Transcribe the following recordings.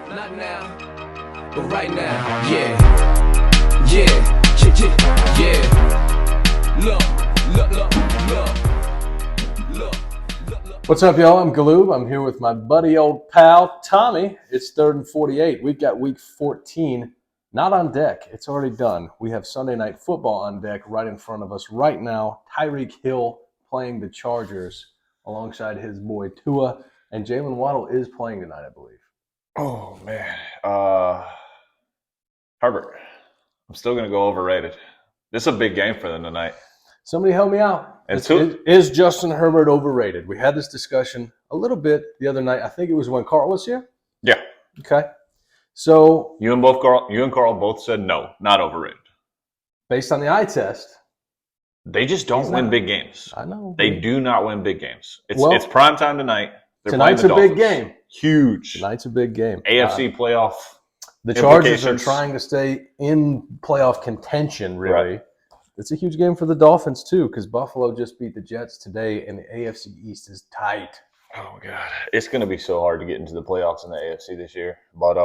Not now, but right now. Yeah. Look. What's up, y'all? I'm Galoob. I'm here with my buddy, old pal, Tommy. It's 3rd and 48. We've got week 14 not on deck. It's already done. We have Sunday Night Football on deck right in front of us right now. Tyreek Hill playing the Chargers alongside his boy Tua, and Jalen Waddle is playing tonight, I believe. Oh, man. Herbert. I'm still going to go overrated. This is a big game for them tonight. Somebody help me out. Is Justin Herbert overrated? We had this discussion a little bit the other night. I think it was when Carl was here. Yeah. Okay. So You and Carl both said no, not overrated. based on the eye test, They just don't win big games. I know. They do not win big games. Well, it's prime time tonight. They're tonight's playing the a big Dolphins. game. Huge. Tonight's a big game. AFC playoff. The Chargers are implications. trying to stay in playoff contention, really. Right. It's a huge game for the Dolphins, too, because Buffalo just beat the Jets today, and the AFC East is tight. Oh, God. It's going to be so hard to get into the playoffs in the AFC this year. But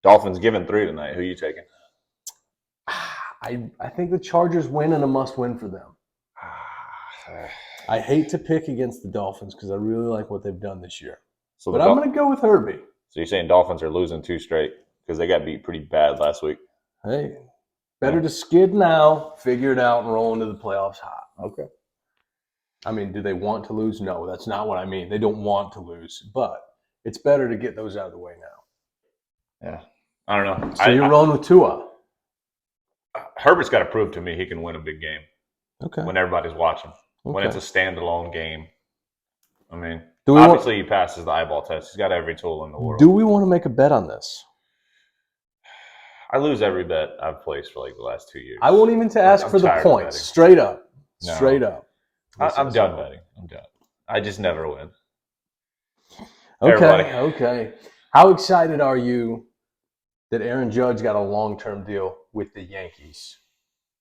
Dolphins giving 3 tonight. Who are you taking? I think the Chargers win and a must-win for them. I hate to pick against the Dolphins because I really like what they've done this year. But I'm going to go with Herbie. So you're saying Dolphins are losing 2 straight because they got beat pretty bad last week? Hey, better to skid now, figure it out, and roll into the playoffs hot. Okay. I mean, do they want to lose? No, that's not what I mean. They don't want to lose, but it's better to get those out of the way now. Yeah. I don't know. So you're rolling with Tua. Herbert's got to prove to me he can win a big game Okay. when everybody's watching. When Okay. it's a standalone game. I mean, Do we obviously he passes the eyeball test. He's got every tool in the world. Do we want to make a bet on this? I lose every bet I've placed for like the last 2 years. I won't even ask I'm for the tired of points. betting. Straight up. No. Straight up. I'm done betting. I'm done. I just never win. Okay. Everybody. Okay. How excited are you that Aaron Judge got a long-term deal with the Yankees?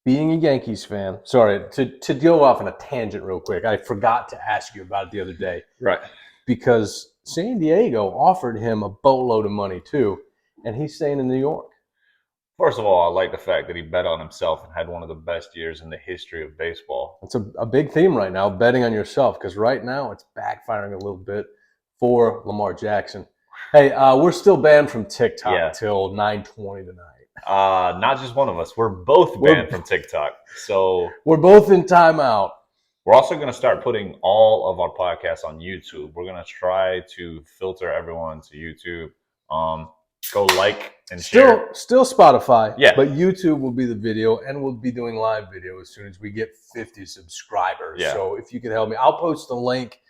Being a Yankees fan, sorry, to go off on a tangent real quick, I forgot to ask you about it the other day. Right. Because San Diego offered him a boatload of money too, and he's staying in New York. First of all, I like the fact that he bet on himself and had one of the best years in the history of baseball. It's a big theme right now, betting on yourself, because right now it's backfiring a little bit for Lamar Jackson. Hey, we're still banned from TikTok till 9:20 tonight. Not just one of us. We're both banned from TikTok. So we're both in timeout. We're also going to start putting all of our podcasts on YouTube. We're going to try to filter everyone to YouTube. Go like and share. Still Spotify. Yeah. But YouTube will be the video, and we'll be doing live video as soon as we get 50 subscribers. Yeah. So if you can help me, I'll post the link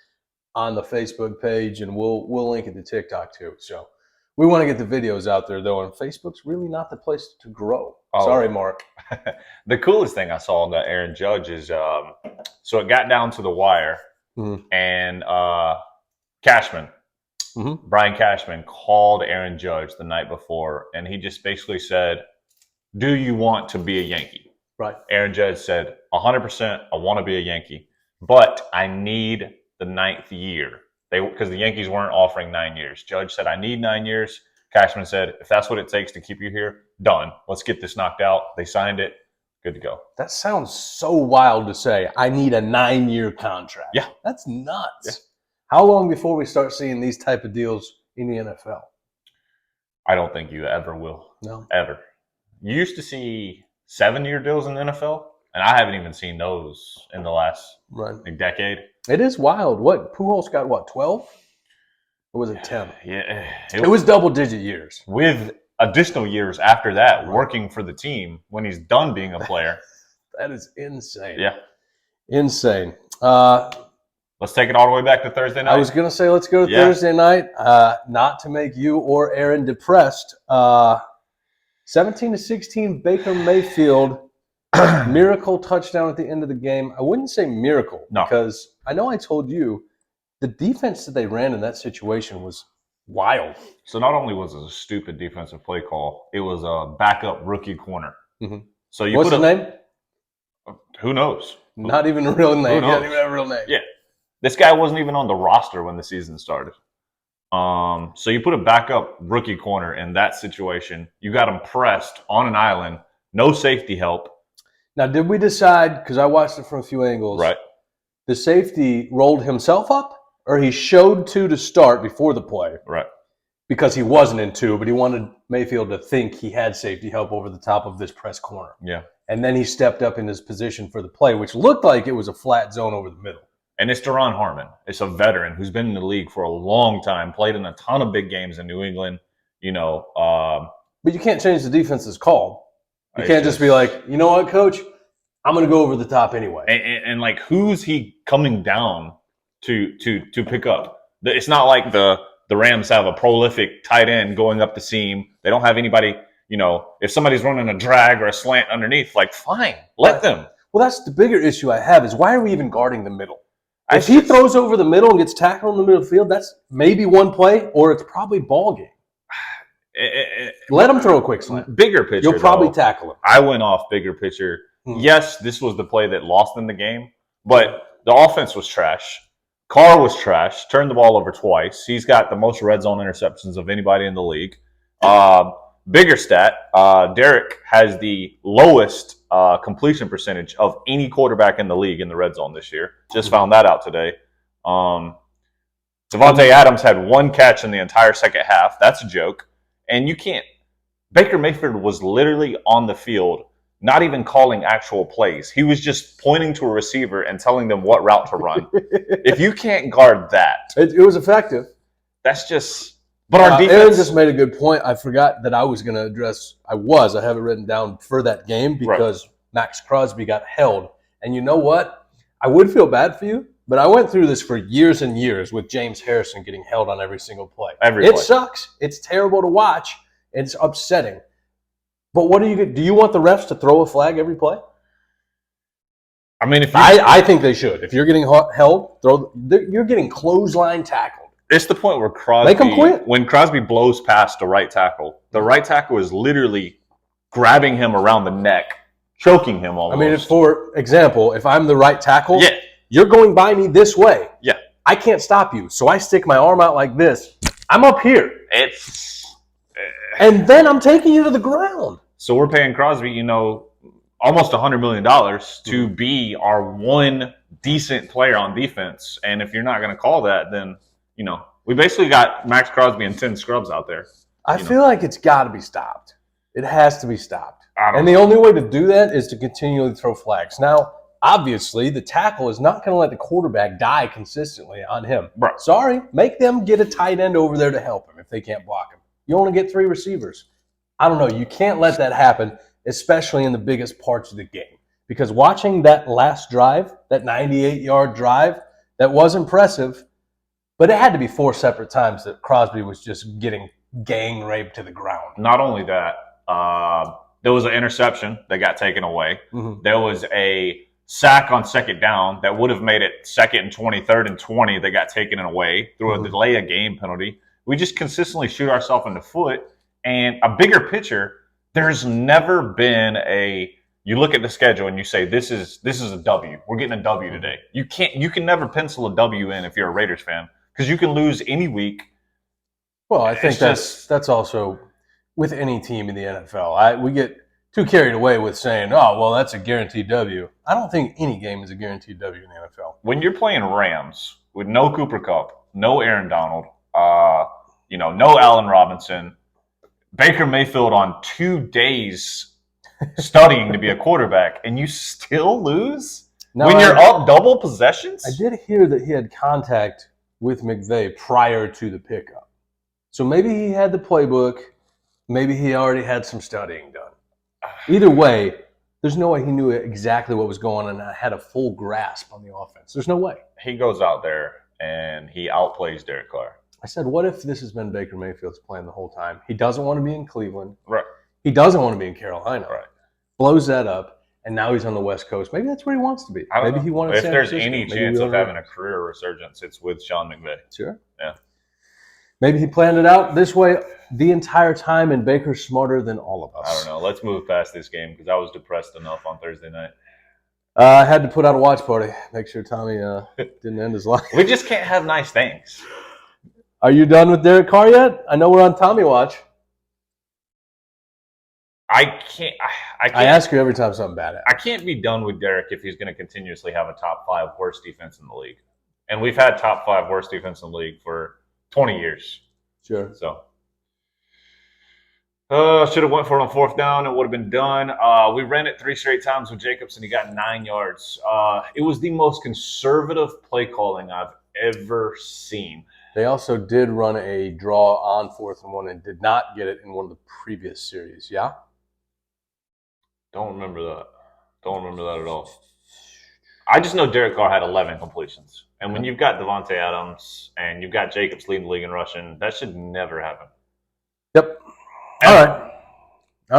on the Facebook page, and we'll link it to TikTok too. So we want to get the videos out there, though, and Facebook's really not the place to grow. Oh. Sorry, Mark. The coolest thing I saw on that Aaron Judge is, so it got down to the wire, and Cashman, Brian Cashman, called Aaron Judge the night before, and he just basically said, "Do you want to be a Yankee?" Right. Aaron Judge said, 100%, I want to be a Yankee, but I need the 9th year. Because the Yankees weren't offering 9 years. Judge said, I need 9 years. Cashman said, if that's what it takes to keep you here, done. Let's get this knocked out. They signed it. Good to go. That sounds so wild to say. I need a 9-year contract. Yeah. That's nuts. Yeah. How long before we start seeing these type of deals in the NFL? I don't think you ever will. No. Ever. You used to see 7-year deals in the NFL, and I haven't even seen those in the last decade. It is wild. What? Pujols got, 12? Or was it 10? Yeah. It was double-digit years. With additional years after that, working for the team when he's done being a player. That is insane. Yeah. Insane. Let's take it all the way back to Thursday night. I was going to say let's go to Thursday night. Not to make you or Aaron depressed. 17-16, Baker Mayfield. Miracle touchdown at the end of the game. I wouldn't say miracle because I know I told you the defense that they ran in that situation was wild. So not only was it a stupid defensive play call, it was a backup rookie corner. Mm-hmm. So you What's his name? Who knows? Not even a real name. He Who knows? doesn't even have a real name. Yeah. This guy wasn't even on the roster when the season started. So you put a backup rookie corner in that situation. You got him pressed on an island, no safety help. Now, did we decide, because I watched it from a few angles, Right. the safety rolled himself up, or he showed two to start before the play? Right. Because he wasn't in two, but he wanted Mayfield to think he had safety help over the top of this press corner. Yeah. And then he stepped up in his position for the play, which looked like it was a flat zone over the middle. And it's Deron Harmon. It's a veteran who's been in the league for a long time, played in a ton of big games in New England. But you can't change the defense's call. You can't just be like, you know what, coach? I'm going to go over the top anyway. And like, who's he coming down to pick up? It's not like the Rams have a prolific tight end going up the seam. They don't have anybody, if somebody's running a drag or a slant underneath, like, fine, let them. Well, that's the bigger issue I have is why are we even guarding the middle? If he throws over the middle and gets tackled in the middle of the field, that's maybe one play, or it's probably ball game. Let him throw a quick slant. Bigger picture, you'll probably tackle him. I went off bigger picture. Yes, this was the play that lost them the game, but the offense was trash. Carr was trash, turned the ball over twice. He's got the most red zone interceptions of anybody in the league. Bigger stat, Derek has the lowest completion percentage of any quarterback in the league in the red zone this year. Just found that out today. Devontae Adams had one catch in the entire second half. That's a joke. And you can't. Baker Mayfield was literally on the field, not even calling actual plays. He was just pointing to a receiver and telling them what route to run. If you can't guard that. It was effective. That's just... But our defense... Aaron just made a good point. I forgot that I was going to address... I have it written down for that game because Max Crosby got held. And you know what? I would feel bad for you, but I went through this for years and years with James Harrison getting held on every single play. It sucks. It's terrible to watch. It's upsetting. But what do you want the refs to throw a flag every play? I mean, I think they should. If you're getting held, you're getting clothesline tackled. It's the point where Crosby, make him quit. When Crosby blows past the right tackle is literally grabbing him around the neck, choking him almost. I mean, for example, if I'm the right tackle, you're going by me this way. Yeah. I can't stop you. So I stick my arm out like this. I'm up here. And then I'm taking you to the ground. So we're paying Crosby, almost $100 million to be our one decent player on defense. And if you're not going to call that, then, we basically got Max Crosby and 10 scrubs out there. I feel like it's got to be stopped. It has to be stopped. And the only way to do that is to continually throw flags. Now, obviously, the tackle is not going to let the quarterback die consistently on him. Right. Sorry, make them get a tight end over there to help him if they can't block him. You only get 3 receivers. I don't know. You can't let that happen, especially in the biggest parts of the game. Because watching that last drive, that 98-yard drive, that was impressive, but it had to be 4 separate times that Crosby was just getting gang raped to the ground. Not only that, there was an interception that got taken away. Mm-hmm. There was a sack on second down that would have made it 2nd and 20, 3rd and 20 that got taken away through a delay of game penalty. We just consistently shoot ourselves in the foot. And a bigger picture, there's never been you look at the schedule and you say, this is a W. We're getting a W today. You can never pencil a W in if you're a Raiders fan because you can lose any week. Well, I think that's also with any team in the NFL. We get too carried away with saying, oh, well, that's a guaranteed W. I don't think any game is a guaranteed W in the NFL. When you're playing Rams with no Cooper Kupp, no Aaron Donald, no Allen Robinson, Baker Mayfield on 2 days studying to be a quarterback, and you still lose? When you're up double possessions? I did hear that he had contact with McVay prior to the pickup. So maybe he had the playbook. Maybe he already had some studying done. Either way, there's no way he knew exactly what was going on and had a full grasp on the offense. There's no way. He goes out there and he outplays Derek Carr. I said, what if this has been Baker Mayfield's plan the whole time? He doesn't want to be in Cleveland. Right. He doesn't want to be in Carolina. Right. Blows that up, and now he's on the West Coast. Maybe that's where he wants to be. Maybe he wanted. If there's any chance of having a career resurgence, it's with Sean McVay. Sure. Yeah. Maybe he planned it out this way the entire time, and Baker's smarter than all of us. I don't know. Let's move past this game because I was depressed enough on Thursday night. I had to put out a watch party. Make sure Tommy didn't end his life. We just can't have nice things. Are you done with Derek Carr yet? I know we're on Tommy watch. I can't. I ask you every time something bad happens. I can't be done with Derek if he's going to continuously have a top 5 worst defense in the league. And we've had top 5 worst defense in the league for 20 years. Sure. So, should have went for it on 4th down. It would have been done. We ran it 3 straight times with Jacobs, and he got 9 yards. It was the most conservative play calling I've ever seen. They also did run a draw on 4th and 1 and did not get it in one of the previous series. Yeah? Don't remember that. Don't remember that at all. I just know Derek Carr had 11 completions. And when you've got Devontae Adams and you've got Jacobs leading the league in rushing, that should never happen. Yep. All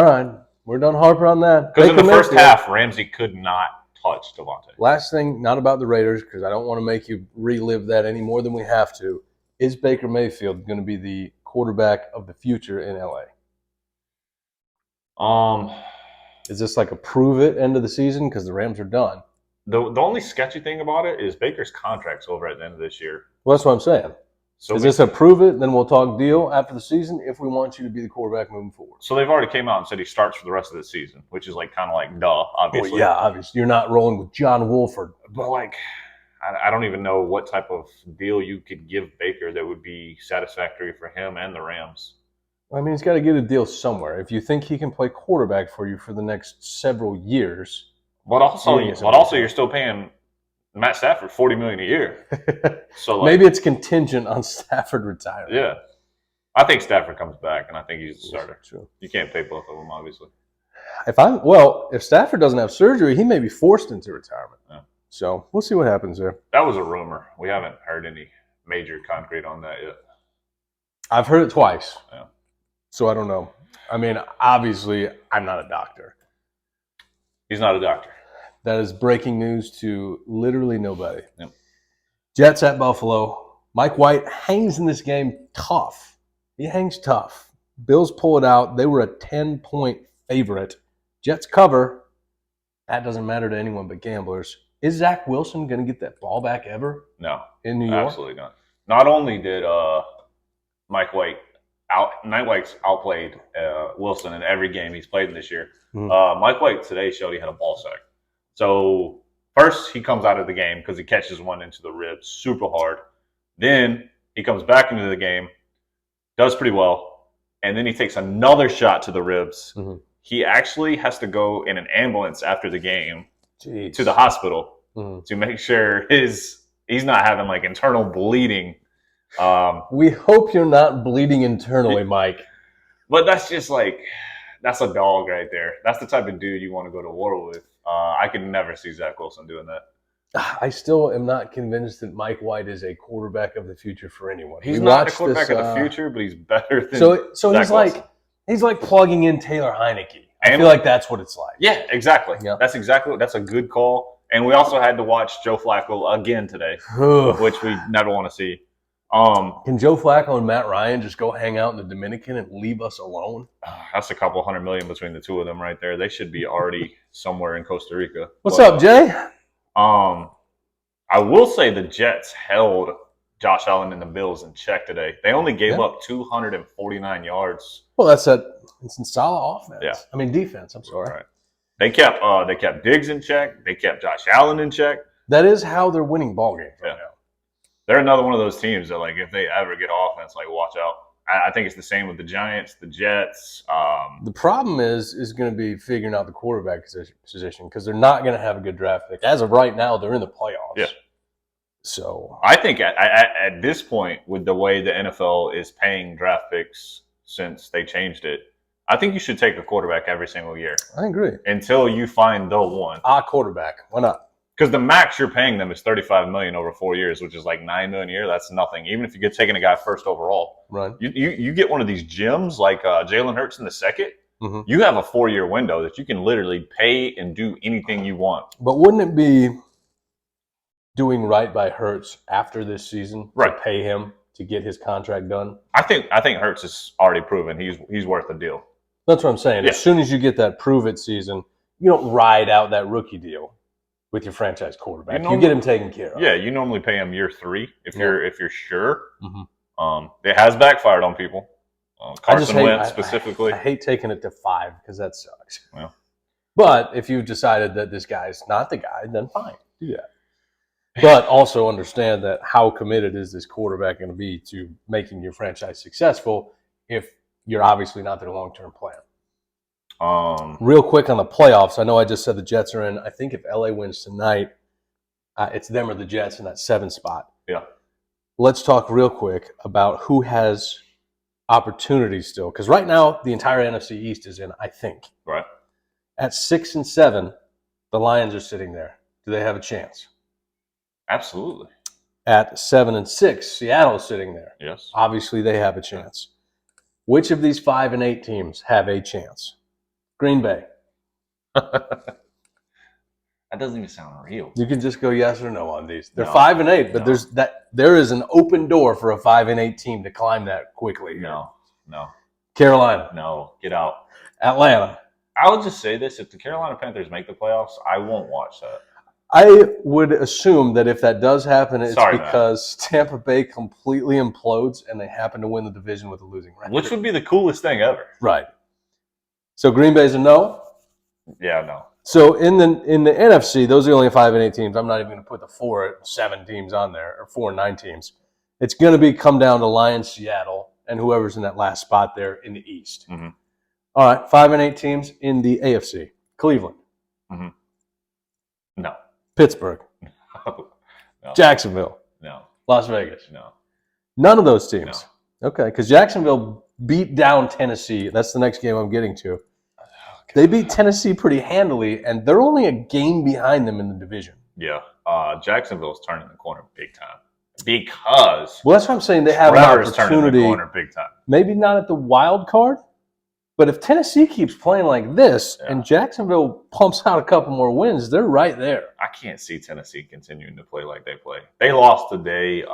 right. We're done harping on that. Because in the first half, Ramsey could not touch Devontae. Last thing, not about the Raiders, because I don't want to make you relive that any more than we have to. Is Baker Mayfield going to be the quarterback of the future in LA? Is this like a prove it end of the season because the Rams are done? The only sketchy thing about it is Baker's contract's over at the end of this year. Well, that's what I'm saying. So is this a prove it? Then we'll talk deal after the season if we want you to be the quarterback moving forward. So they've already came out and said he starts for the rest of the season, which is like kind of like duh, obviously. Well, yeah, obviously. You're not rolling with John Wolford. But like, I don't even know what type of deal you could give Baker that would be satisfactory for him and the Rams. I mean, he's got to get a deal somewhere. If you think he can play quarterback for you for the next several years. But also you're still paying Matt Stafford $40 million a year. So like, maybe it's contingent on Stafford retiring. Yeah. I think Stafford comes back, and I think he's the starter. True. You can't pay both of them, obviously. If Stafford doesn't have surgery, he may be forced into retirement. Yeah. So we'll see what happens there. That was a rumor. We haven't heard any major concrete on that yet. I've heard it twice. Yeah. So I don't know. I mean, obviously, I'm not a doctor. He's not a doctor. That is breaking news to literally nobody. Yep. Jets at Buffalo. Mike White hangs in this game tough. He hangs tough. Bills pull it out. They were a 10-point favorite. Jets cover. That doesn't matter to anyone but gamblers. Is Zach Wilson going to get that ball back ever? No. In New York? Absolutely not. Not only did Mike White's outplayed Wilson in every game he's played in this year. Mm-hmm. Mike White today showed he had a ball sack. So first he comes out of the game because he catches one into the ribs super hard. Then he comes back into the game, does pretty well, and then he takes another shot to the ribs. Mm-hmm. He actually has to go in an ambulance after the game to the hospital to make sure he's not having like internal bleeding. We hope you're not bleeding internally, Mike. But that's just like, that's a dog right there. That's the type of dude you want to go to war with. I could never see Zach Wilson doing that. I still am not convinced that Mike White is a quarterback of the future for anyone. He's not a quarterback of the future, but he's better than So Zach he's like plugging in Taylor Heineke. I feel like that's what it's like. Yeah, exactly. Yeah. That's a good call. And we also had to watch Joe Flacco again today, which we never want to see. Can Joe Flacco and Matt Ryan just go hang out in the Dominican and leave us alone? That's a couple $100 million between the two of them right there. They should be already somewhere in Costa Rica. What's up, Jay? I will say the Jets held Josh Allen and the Bills in check today. They only gave up 249 yards. Well, it's in solid offense. Yeah. I mean defense. I'm sorry. Right. They kept Diggs in check. They kept Josh Allen in check. That is how they're winning ball games right now. They're another one of those teams that, like, if they ever get offense, like, watch out. I think it's the same with the Giants, the Jets. The problem is going to be figuring out the quarterback position because they're not going to have a good draft pick. As of right now, they're in the playoffs. Yeah. So I think at this point, with the way the NFL is paying draft picks since they changed it, I think you should take a quarterback every single year. I agree. Until you find the one. Quarterback. Why not? Because the max you're paying them is $35 million over 4 years, which is like $9 million a year. That's nothing. Even if you get taking a guy first overall, right? You get one of these gems like Jalen Hurts in the second. Mm-hmm. You have a 4-year window that you can literally pay and do anything you want. But wouldn't it be doing right by Hurts after this season to pay him to get his contract done? I think Hurts is already proven he's worth a deal. That's what I'm saying. Yeah. As soon as you get that prove it season, you don't ride out that rookie deal with your franchise quarterback. You get him taken care of. Yeah, you normally pay him year 3 if you're sure. Mm-hmm. It has backfired on people. Carson Wentz specifically. I hate taking it to 5 because that sucks. Well, but if you've decided that this guy's not the guy, then fine, do that. But also understand that how committed is this quarterback going to be to making your franchise successful if you're obviously not their long-term plan. Real quick on the playoffs, I know I just said the Jets are in. I think if LA wins tonight, it's them or the Jets in that 7 spot. Yeah. Let's talk real quick about who has opportunities still. Because right now, the entire NFC East is in, I think. Right. At 6 and 7, the Lions are sitting there. Do they have a chance? Absolutely. At 7 and 6, Seattle's sitting there. Yes. Obviously, they have a chance. Which of these 5 and 8 teams have a chance? Green Bay. That doesn't even sound real. You can just go yes or no on these. They're 5 and 8, but there is an open door for a 5 and 8 team to climb that quickly. No. Carolina. No. Get out. Atlanta. I would just say this: if the Carolina Panthers make the playoffs, I won't watch that. I would assume that if that does happen, it's because man. Tampa Bay completely implodes and they happen to win the division with a losing record. Which would be the coolest thing ever. Right. So Green Bay's a no? Yeah, no. So in the NFC, those are the only 5 and 8 teams. I'm not even going to put the 4 and 7 teams on there, or 4 and 9 teams. It's going to come down to Lions, Seattle, and whoever's in that last spot there in the East. Mm-hmm. All right, 5 and 8 teams in the AFC. Cleveland. Mm-hmm. No. Pittsburgh. No. Jacksonville. No. Las Vegas. No. None of those teams. No. Okay, because Jacksonville beat down Tennessee. That's the next game I'm getting to. They beat Tennessee pretty handily, and they're only a game behind them in the division. Yeah. Jacksonville's turning the corner big time. Because well, that's what I'm saying. They have an opportunity. Turning the corner big time. Maybe not at the wild card, but if Tennessee keeps playing like this and Jacksonville pumps out a couple more wins, they're right there. I can't see Tennessee continuing to play like they play. They lost today.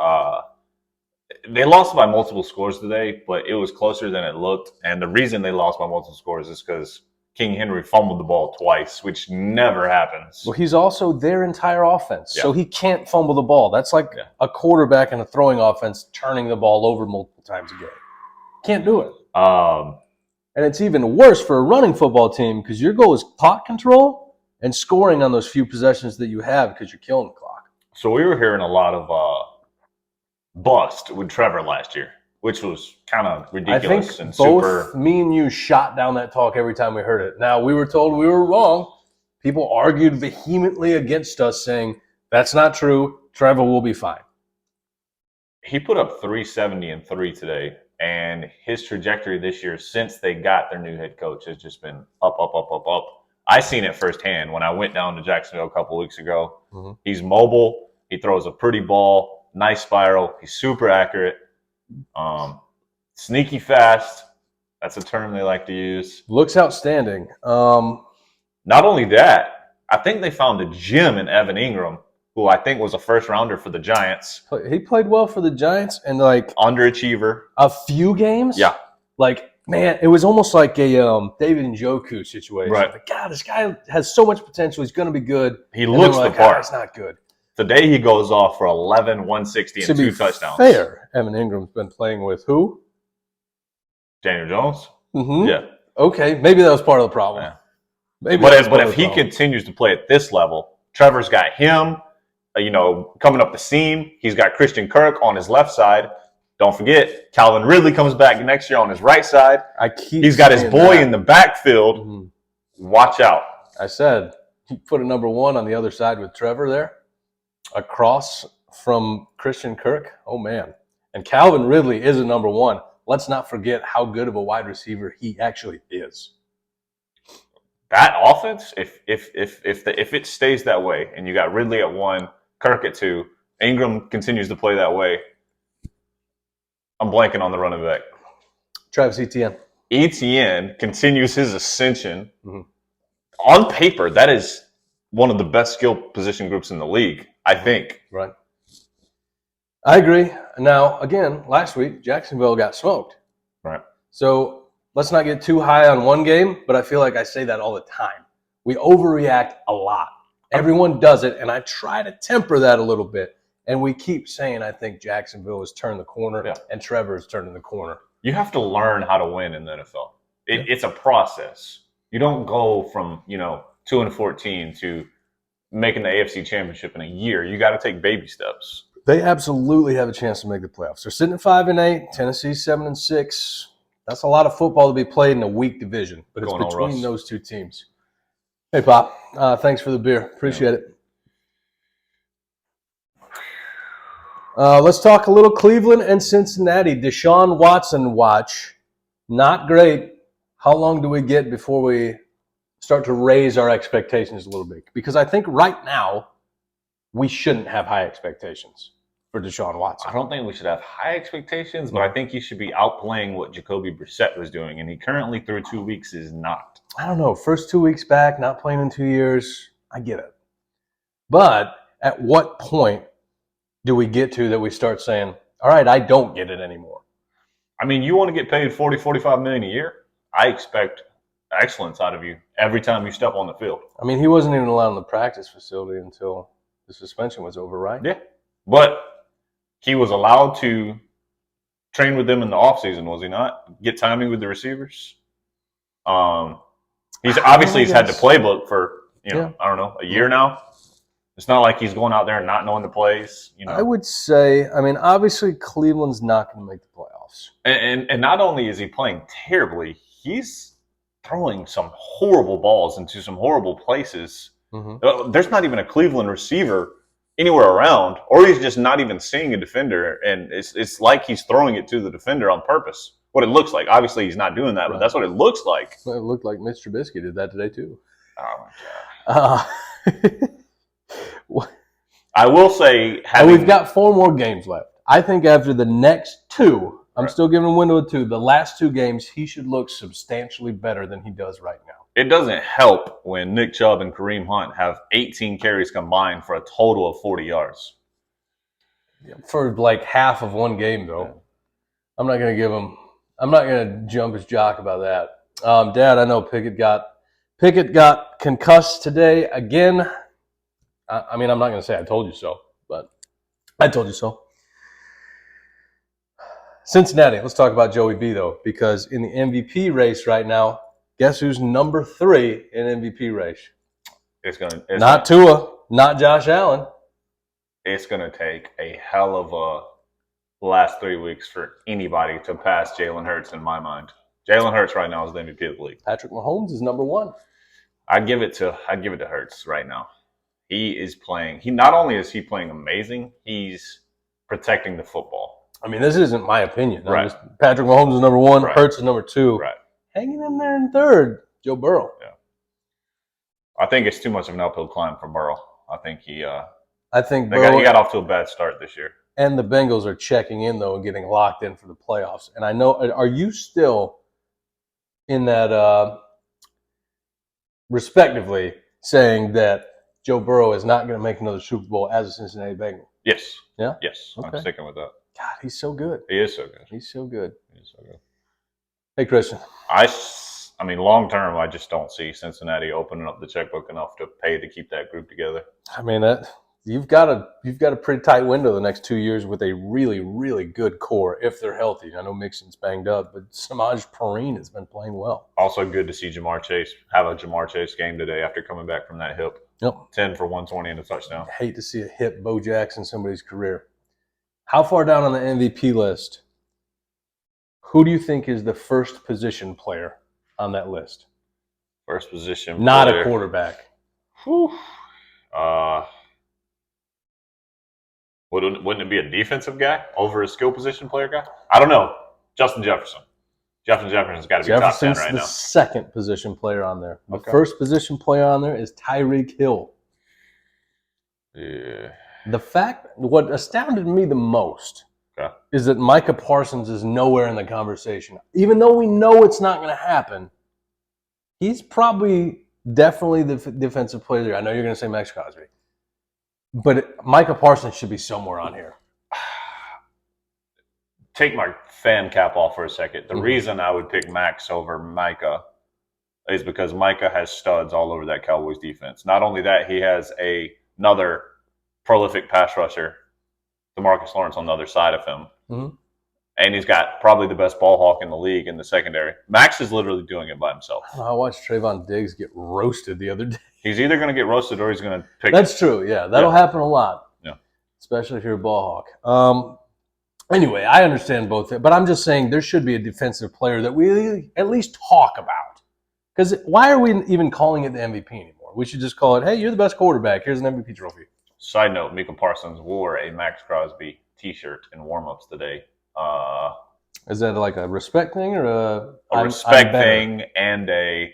They lost by multiple scores today, but it was closer than it looked. And the reason they lost by multiple scores is because King Henry fumbled the ball twice, which never happens. Well, he's also their entire offense, Yeah. so he can't fumble the ball. That's like a quarterback in a throwing offense turning the ball over multiple times a game. Can't do it. And it's even worse for a running football team because your goal is clock control and scoring on those few possessions that you have because you're killing the clock. So we were hearing a lot of bust with Trevor last year, which was kind of ridiculous. I think and both me and you shot down that talk every time we heard it. Now, we were told we were wrong. People argued vehemently against us saying, that's not true. Trevor will be fine. He put up 370 and 3 today, and his trajectory this year since they got their new head coach has just been up, up, up, up, up. I seen it firsthand when I went down to Jacksonville a couple weeks ago. Mm-hmm. He's mobile. He throws a pretty ball, nice spiral. He's super accurate. Sneaky fast. That's a term they like to use. Looks outstanding. Not only that, I think they found a gem in Evan Ingram, who I think was a first rounder for the Giants. He played well for the Giants and underachiever. A few games. Yeah. Man, it was almost like a David Njoku situation. Right. God, this guy has so much potential. He's going to be good. He looks the part. He's not good. Today he goes off for 11, 160, and 2 touchdowns. Fair. Evan Ingram's been playing with who? Daniel Jones? Mm-hmm. Yeah. Okay, maybe that was part of the problem. Yeah. Maybe but if he continues to play at this level, Trevor's got him, coming up the seam. He's got Christian Kirk on his left side. Don't forget, Calvin Ridley comes back next year on his right side. He's got his boy in the backfield. Mm-hmm. Watch out. I said, he put a number 1 on the other side with Trevor there. Across from Christian Kirk. Oh, man. And Calvin Ridley is a number 1. Let's not forget how good of a wide receiver he actually is. That offense, if it stays that way, and you got Ridley at 1, Kirk at 2, Ingram continues to play that way, I'm blanking on the running back. Travis Etienne. Etienne continues his ascension. Mm-hmm. On paper, that is one of the best skill position groups in the league, I think. Right. I agree. Now, again, last week, Jacksonville got smoked. Right. So let's not get too high on one game, but I feel like I say that all the time. We overreact a lot. Everyone does it, and I try to temper that a little bit. And we keep saying, I think Jacksonville has turned the corner and Trevor is turning the corner. You have to learn how to win in the NFL. It's a process. You don't go from, 2-14 to making the AFC Championship in a year. You got to take baby steps. They absolutely have a chance to make the playoffs. They're sitting at 5-8. Tennessee's 7-6. That's a lot of football to be played in a weak division, but it's between those two teams. Hey, Pop. Thanks for the beer. Appreciate it. Let's talk a little Cleveland and Cincinnati. Deshaun Watson watch. Not great. How long do we get before we start to raise our expectations a little bit? Because I think right now we shouldn't have high expectations for Deshaun Watson. I don't think we should have high expectations, but I think he should be outplaying what Jacoby Brissett was doing, and he currently through 2 weeks is not. I don't know. First 2 weeks back, not playing in 2 years. I get it. But at what point do we get to that we start saying, all right, I don't get it anymore? I mean, you want to get paid $40, $45 million a year? I expect excellence out of you every time you step on the field. I mean, he wasn't even allowed in the practice facility until the suspension was over, right? Yeah. But he was allowed to train with them in the offseason, was he not? Get timing with the receivers. He's had the playbook for, I don't know, a year now. It's not like he's going out there and not knowing the plays. I would say, obviously Cleveland's not going to make the playoffs. And not only is he playing terribly, he's throwing some horrible balls into some horrible places. Mm-hmm. There's not even a Cleveland receiver anywhere around, or he's just not even seeing a defender, and it's like he's throwing it to the defender on purpose. What it looks like. Obviously, he's not doing that, but that's what it looks like. Well, it looked like Mitch Trubisky did that today, too. Oh, my God. I will say... we've got 4 more games left. I think after the next 2, I'm still giving him a window of 2, the last 2 games, he should look substantially better than he does right now. It doesn't help when Nick Chubb and Kareem Hunt have 18 carries combined for a total of 40 yards. For like half of one game, though. Yeah. I'm not going to jump his jock about that. Dad, I know Pickett got concussed today again. I'm not going to say I told you so, but I told you so. Cincinnati, let's talk about Joey B, though, because in the MVP race right now, guess who's number 3 in MVP race? It's not Tua, not Josh Allen. It's going to take a hell of a last 3 weeks for anybody to pass Jalen Hurts in my mind. Jalen Hurts right now is the MVP of the league. Patrick Mahomes is number 1. I'd give it to Hurts right now. He is playing. Not only is he playing amazing, he's protecting the football. This isn't my opinion. Right. Patrick Mahomes is number 1. Right. Hurts is number 2. Right. Hanging in there in 3rd, Joe Burrow. Yeah. I think it's too much of an uphill climb for Burrow. I think he got off to a bad start this year. And the Bengals are checking in, though, and getting locked in for the playoffs. And I know, are you still in that, respectively, saying that Joe Burrow is not going to make another Super Bowl as a Cincinnati Bengal? Yes. Yeah? Yes. Okay. I'm sticking with that. God, he's so good. He is so good. He's so good. Hey, Christian. Long term, I just don't see Cincinnati opening up the checkbook enough to pay to keep that group together. You've got a pretty tight window the next 2 years with a really, really good core if they're healthy. I know Mixon's banged up, but Samaj Perine has been playing well. Also good to see Jamar Chase have a Jamar Chase game today after coming back from that hip. Yep. 10 for 120 and a touchdown. I hate to see a hip Bo Jackson in somebody's career. How far down on the MVP list, who do you think is the first position player on that list? First position player. Not a quarterback. Whew. Wouldn't it be a defensive guy over a skill position player guy? I don't know. Justin Jefferson. Justin Jefferson's got to be top 10 right now. Jefferson's the second position player on there. The first position player on there is Tyreek Hill. Yeah. What astounded me the most is that Micah Parsons is nowhere in the conversation. Even though we know it's not going to happen, he's probably definitely the defensive player. I know you're going to say Max Crosby. But Micah Parsons should be somewhere on here. Take my fan cap off for a second. The reason I would pick Max over Micah is because Micah has studs all over that Cowboys defense. Not only that, he has another prolific pass rusher DeMarcus Lawrence on the other side of him. Mm-hmm. And he's got probably the best ball hawk in the league in the secondary. Max is literally doing it by himself. I watched Trayvon Diggs get roasted the other day. He's either going to get roasted or he's going to pick. That's true, yeah. That'll happen a lot. Yeah. Especially if you're a ball hawk. Anyway, I understand both, but I'm just saying there should be a defensive player that we at least talk about. Because why are we even calling it the MVP anymore? We should just call it, hey, you're the best quarterback. Here's an MVP trophy. Side note, Micah Parsons wore a Max Crosby t-shirt in warm-ups today. Is that like a respect thing or a respect thing and a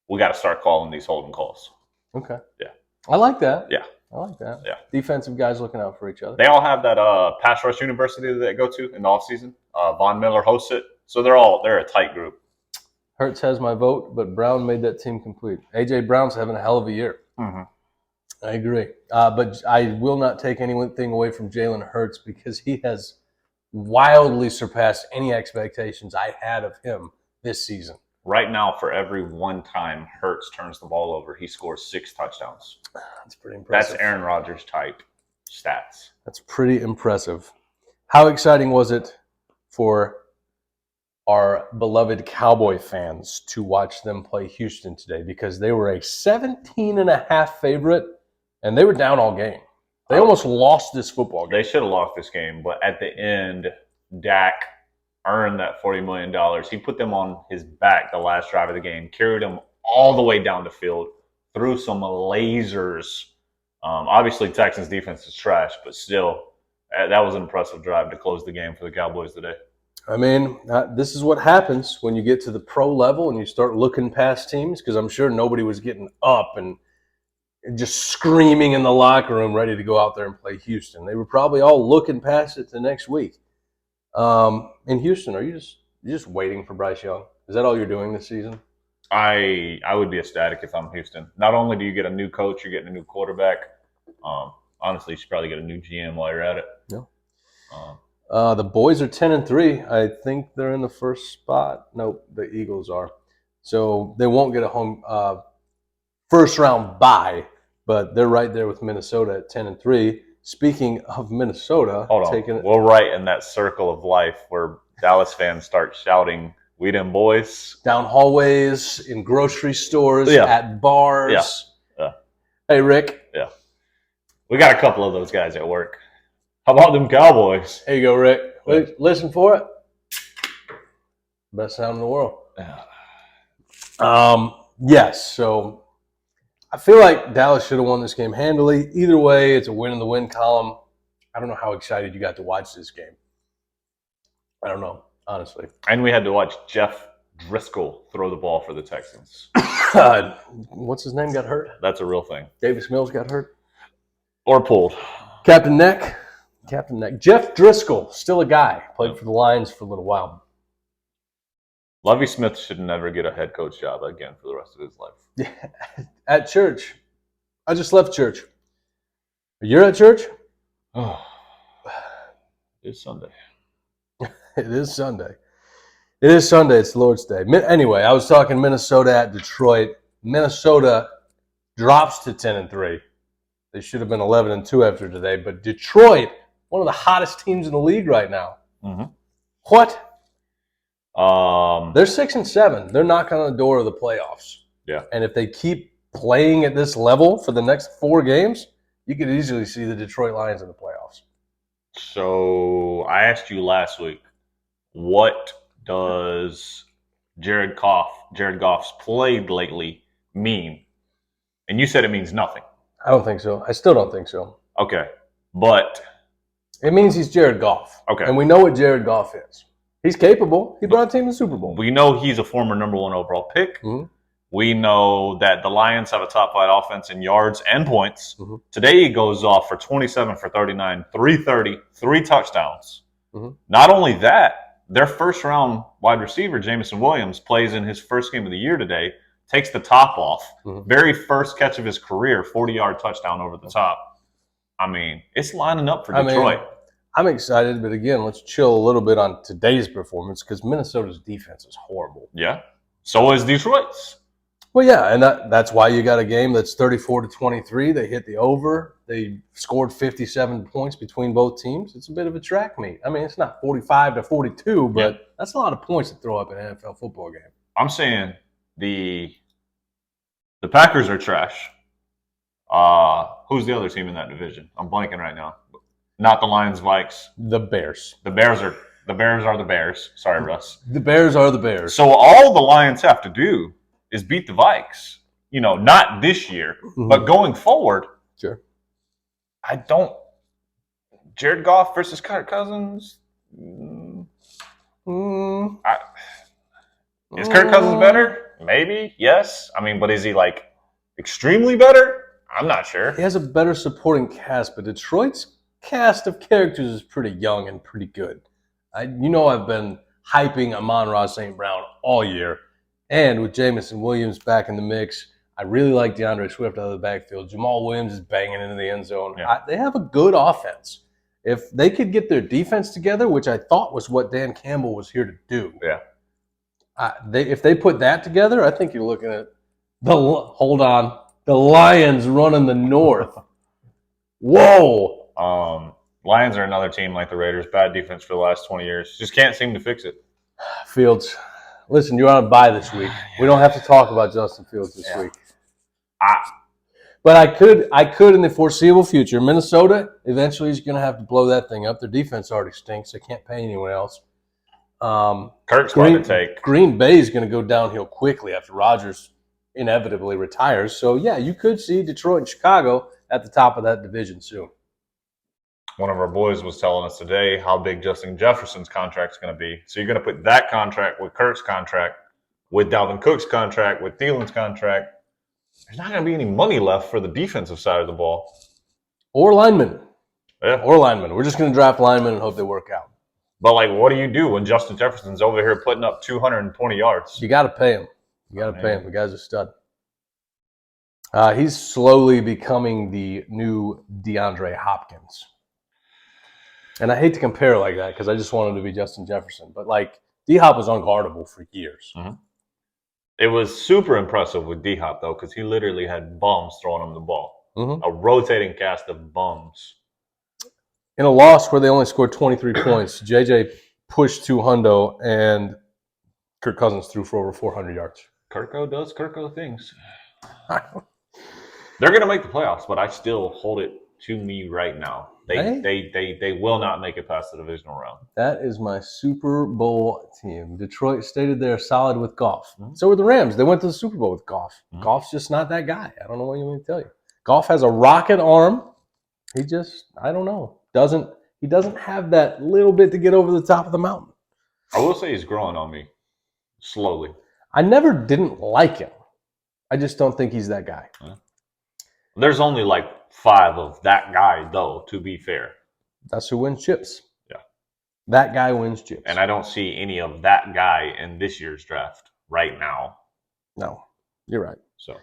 we got to start calling these holding calls. Okay. Yeah. I like that. Yeah. I like that. Yeah. Defensive guys looking out for each other. They all have that pass rush university that they go to in the offseason. Von Miller hosts it. So they're a tight group. Hurts has my vote, but Brown made that team complete. A.J. Brown's having a hell of a year. Mm-hmm. I agree. But I will not take anything away from Jalen Hurts because he has wildly surpassed any expectations I had of him this season. Right now, for every one time Hurts turns the ball over, he scores 6 touchdowns. That's pretty impressive. That's Aaron Rodgers type stats. That's pretty impressive. How exciting was it for our beloved Cowboy fans to watch them play Houston today? Because they were a 17.5 favorite, and they were down all game. They almost lost this football game. They should have lost this game, but at the end, Dak earned that $40 million. He put them on his back the last drive of the game, carried them all the way down the field, threw some lasers. Obviously, Texans' defense is trash, but still, that was an impressive drive to close the game for the Cowboys today. I mean, this is what happens when you get to the pro level and you start looking past teams, because I'm sure nobody was getting up and just screaming in the locker room ready to go out there and play Houston. They were probably all looking past it to next week. In Houston, are you just waiting for Bryce Young? Is that all you're doing this season? I would be ecstatic if I'm Houston. Not only do you get a new coach, you're getting a new quarterback. Honestly, you should probably get a new GM while you're at it. Yeah. The boys are 10-3. I think they're in the first spot. Nope, the Eagles are. So they won't get a home first round bye, but they're right there with Minnesota at 10-3. Speaking of Minnesota, hold on, we're right in that circle of life where Dallas fans start shouting, "We them boys!" down hallways, in grocery stores, at bars. Yeah. Hey, Rick. Yeah. We got a couple of those guys at work. How about them Cowboys? Here you go, Rick. Listen for it. Best sound in the world. Yeah. Yes, so I feel like Dallas should have won this game handily. Either way, it's a win in the win column. I don't know how excited you got to watch this game. I don't know, honestly. And we had to watch Jeff Driscoll throw the ball for the Texans. What's his name got hurt? That's a real thing. Davis Mills got hurt? Or pulled. Captain Neck. Jeff Driscoll, still a guy. Played for the Lions for a little while. Lovie Smith should never get a head coach job again for the rest of his life. Yeah. At church. I just left church. You're at church? Oh, it's Sunday. It is Sunday. It is Sunday. It's the Lord's Day. Anyway, I was talking Minnesota at Detroit. Minnesota drops to 10-3. They should have been 11-2 after today. But Detroit, one of the hottest teams in the league right now. Mm-hmm. What? They're 6-7. They're knocking on the door of the playoffs. Yeah. And if they keep playing at this level for the next 4 games, you could easily see the Detroit Lions in the playoffs. So I asked you last week, what does Jared Goff's played lately mean? And you said it means nothing. I don't think so. I still don't think so. Okay. But it means he's Jared Goff. Okay. And we know what Jared Goff is. He's capable. He brought a team to the Super Bowl. We know he's a former number 1 overall pick. Mm-hmm. We know that the Lions have a top 5 offense in yards and points. Mm-hmm. Today he goes off for 27 for 39, 330, 3 touchdowns. Mm-hmm. Not only that, their first-round wide receiver, Jameson Williams, plays in his first game of the year today, takes the top off. Mm-hmm. Very first catch of his career, 40-yard touchdown over the top. I mean, it's lining up for Detroit. I'm excited, but again, let's chill a little bit on today's performance because Minnesota's defense is horrible. Yeah. So is Detroit's. Well, yeah, and that's why you got a game that's 34-23. They hit the over. They scored 57 points between both teams. It's a bit of a track meet. I mean, it's not 45-42, but that's a lot of points to throw up in an NFL football game. I'm saying the Packers are trash. Who's the other team in that division? I'm blanking right now. Not the Lions, Vikes. The Bears. The Bears are the Bears. Sorry, Russ. The Bears are the Bears. So all the Lions have to do is beat the Vikes. You know, not this year, but going forward. Sure. I don't. Jared Goff versus Kirk Cousins. Is Kirk Cousins better? Maybe. Yes. I mean, but is he like extremely better? I'm not sure. He has a better supporting cast, but Detroit's cast of characters is pretty young and pretty good. I've been hyping Amon-Ra St. Brown all year. And with Jamison Williams back in the mix, I really like DeAndre Swift out of the backfield. Jamal Williams is banging into the end zone. Yeah. They have a good offense. If they could get their defense together, which I thought was what Dan Campbell was here to do. Yeah. If they put that together, I think you're looking at the Lions running the North. Whoa. Lions are another team like the Raiders. Bad defense for the last 20 years. Just can't seem to fix it. Fields, listen, you're on a bye this week. We don't have to talk about Justin Fields this week. But I could in the foreseeable future. Minnesota eventually is going to have to blow that thing up. Their defense already stinks. They can't pay anyone else. Kirk's going to take. Green Bay is going to go downhill quickly after Rodgers inevitably retires. So, yeah, you could see Detroit and Chicago at the top of that division soon. One of our boys was telling us today how big Justin Jefferson's contract is going to be. So you're going to put that contract with Kirk's contract, with Dalvin Cook's contract, with Thielen's contract. There's not going to be any money left for the defensive side of the ball. Or linemen. Yeah. Or linemen. We're just going to draft linemen and hope they work out. But, what do you do when Justin Jefferson's over here putting up 220 yards? You got to pay him. The guy's a stud. He's slowly becoming the new DeAndre Hopkins. And I hate to compare it like that because I just want him to be Justin Jefferson. But, D-Hop was unguardable for years. Mm-hmm. It was super impressive with D-Hop, though, because he literally had bums throwing him the ball. Mm-hmm. A rotating cast of bums. In a loss where they only scored 23 points, JJ pushed 200 and Kirk Cousins threw for over 400 yards. Kirko does Kirko things. They're going to make the playoffs, but I still hold it to me right now. They will not make it past the divisional round. That is my Super Bowl team. Detroit stated they're solid with Goff. Mm-hmm. So were the Rams. They went to the Super Bowl with Goff. Mm-hmm. Goff's just not that guy. I don't know what you want me to tell you. Goff has a rocket arm. He just, I don't know. He doesn't have that little bit to get over the top of the mountain. I will say he's growing on me slowly. I never didn't like him. I just don't think he's that guy. Yeah. There's only 5 of that guy, though, to be fair. That's who wins chips. Yeah. That guy wins chips. And I don't see any of that guy in this year's draft right now. No, you're right. So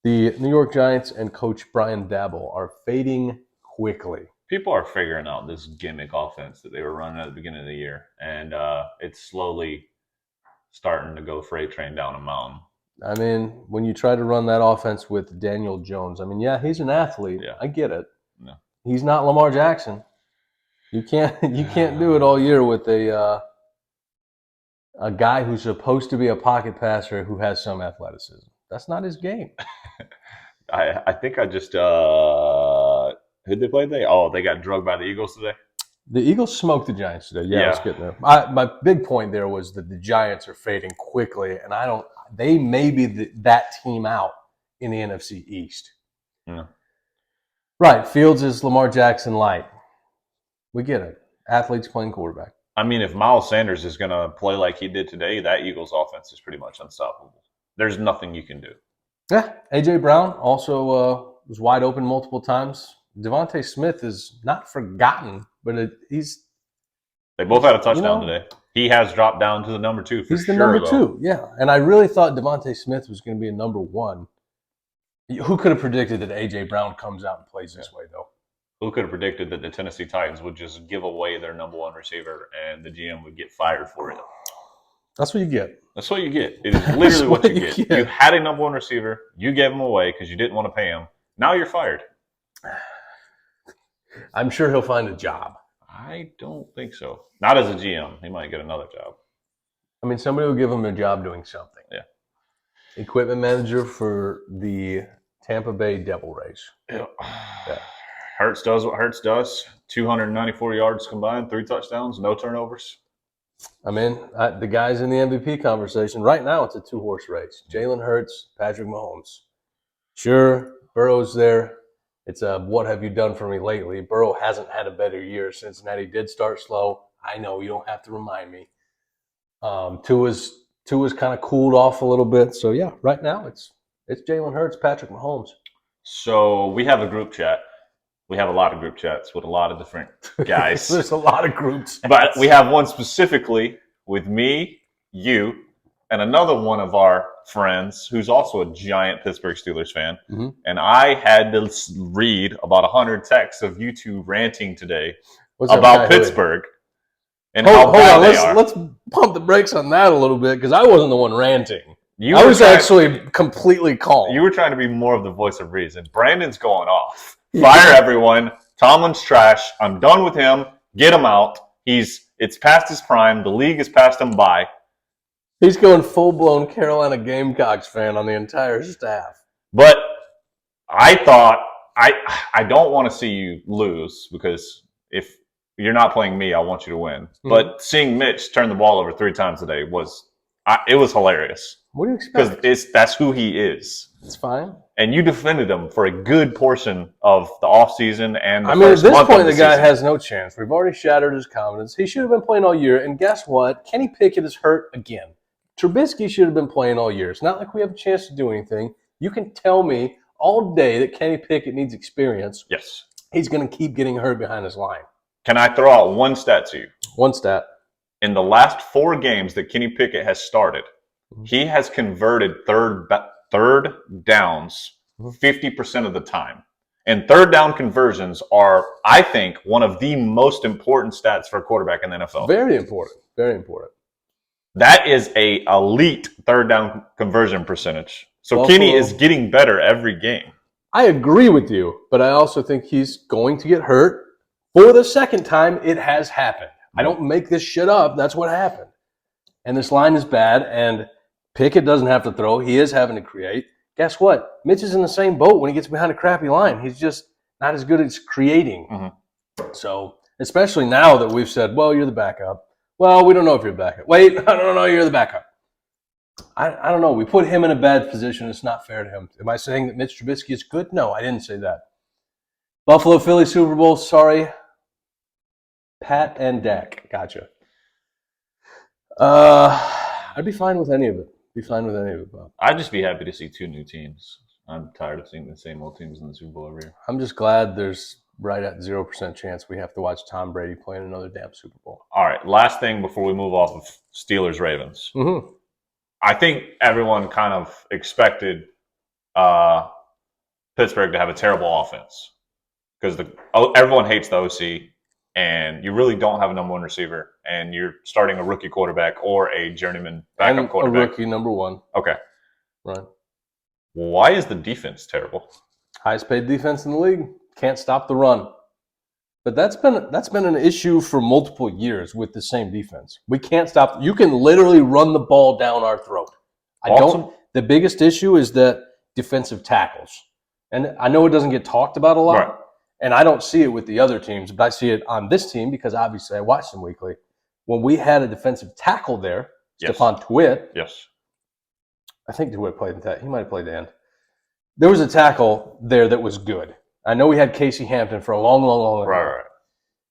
the New York Giants and Coach Brian Daboll are fading quickly. People are figuring out this gimmick offense that they were running at the beginning of the year, and it's slowly starting to go freight train down a mountain. I mean, when you try to run that offense with Daniel Jones, he's an athlete. Yeah. I get it. No. He's not Lamar Jackson. You can't do it all year with a guy who's supposed to be a pocket passer who has some athleticism. That's not his game. I think I just who'd they play today? Oh, they got drugged by the Eagles today. The Eagles smoked the Giants today. Yeah, I was getting there. My big point there was that the Giants are fading quickly, and they may be that team out in the NFC East. Yeah. Right. Fields is Lamar Jackson light. We get it. Athletes playing quarterback. I mean, if Miles Sanders is going to play like he did today, that Eagles offense is pretty much unstoppable. There's nothing you can do. Yeah. A.J. Brown also was wide open multiple times. Devontae Smith is not forgotten, but They both had a touchdown today. He has dropped down to the number 2 for sure. He's the number 2, yeah. And I really thought Devontae Smith was going to be a number 1. Who could have predicted that A.J. Brown comes out and plays this way, though? Who could have predicted that the Tennessee Titans would just give away their number 1 receiver and the GM would get fired for it? That's what you get. That's what you get. It is literally what you get. You had a number one receiver. You gave him away because you didn't want to pay him. Now you're fired. I'm sure he'll find a job. I don't think so. Not as a GM. He might get another job. I mean, somebody will give him a job doing something. Yeah. Equipment manager for the Tampa Bay Devil Rays. Yeah. Hurts does what Hurts does. 294 yards combined, 3 touchdowns, no turnovers. I mean, the guys in the MVP conversation, right now it's a 2-horse race. Jalen Hurts, Patrick Mahomes. Sure, Burrow's there. It's a what have you done for me lately. Burrow hasn't had a better year. Cincinnati did start slow. I know, you don't have to remind me. Tua's kind of cooled off a little bit. So, yeah, right now it's Jalen Hurts, Patrick Mahomes. So we have a group chat. We have a lot of group chats with a lot of different guys. There's a lot of groups. But we have one specifically with me, you, and another one of our friends who's also a giant Pittsburgh Steelers fan. Mm-hmm. And I had to read about 100 texts of you two ranting today about Pittsburgh and how bad they are. Let's pump the brakes on that a little bit because I wasn't the one ranting. I was actually completely calm. You were trying to be more of the voice of reason. Brandon's going off. Fire everyone. Tomlin's trash. I'm done with him. Get him out. It's past his prime. The league has passed him by. He's going full-blown Carolina Gamecocks fan on the entire staff. But I thought I don't want to see you lose because if you're not playing me, I want you to win. Mm-hmm. But seeing Mitch turn the ball over 3 times today was hilarious. What do you expect? Because that's who he is. It's fine. And you defended him for a good portion of the offseason and the first month of the season. At this point, the guy has no chance. We've already shattered his confidence. He should have been playing all year. And guess what? Kenny Pickett is hurt again. Trubisky should have been playing all year. It's not like we have a chance to do anything. You can tell me all day that Kenny Pickett needs experience. Yes. He's going to keep getting hurt behind his line. Can I throw out one stat to you? One stat. In the last 4 games that Kenny Pickett has started, he has converted third downs 50% of the time. And third down conversions are, I think, one of the most important stats for a quarterback in the NFL. Very important. Very important. That is a elite third down conversion percentage. So Kenny is getting better every game. I agree with you, but I also think he's going to get hurt. For the second time, it has happened. I don't make this shit up. That's what happened. And this line is bad, and Pickett doesn't have to throw. He is having to create. Guess what? Mitch is in the same boat when he gets behind a crappy line. He's just not as good as creating. Mm-hmm. So, especially now that we've said, well, you're the backup. Well, we don't know if you're the backup. Wait, I don't know, you're the backup. I don't know. We put him in a bad position. It's not fair to him. Am I saying that Mitch Trubisky is good? No, I didn't say that. Buffalo, Philly, Super Bowl. Sorry. Pat and Dak. Gotcha. I'd be fine with any of it. Bob. I'd just be happy to see 2 new teams. I'm tired of seeing the same old teams in the Super Bowl every year. I'm just glad there's right at 0% chance we have to watch Tom Brady play in another damn Super Bowl. All right, last thing before we move off of Steelers-Ravens. Mm-hmm. I think everyone kind of expected Pittsburgh to have a terrible offense because everyone hates the OC, and you really don't have a number 1 receiver, and you're starting a rookie quarterback or a journeyman backup quarterback. A rookie number 1. Okay. Right. Why is the defense terrible? Highest paid defense in the league. Can't stop the run. But that's been an issue for multiple years with the same defense. We can't stop. You can literally run the ball down our throat. The biggest issue is that defensive tackles. And I know it doesn't get talked about a lot. Right. And I don't see it with the other teams, but I see it on this team because obviously I watch them weekly. When we had a defensive tackle there, yes. Stefon Diggs. Yes. I think Diggs played that. He might have played the end. There was a tackle there that was good. I know we had Casey Hampton for a long time. Right.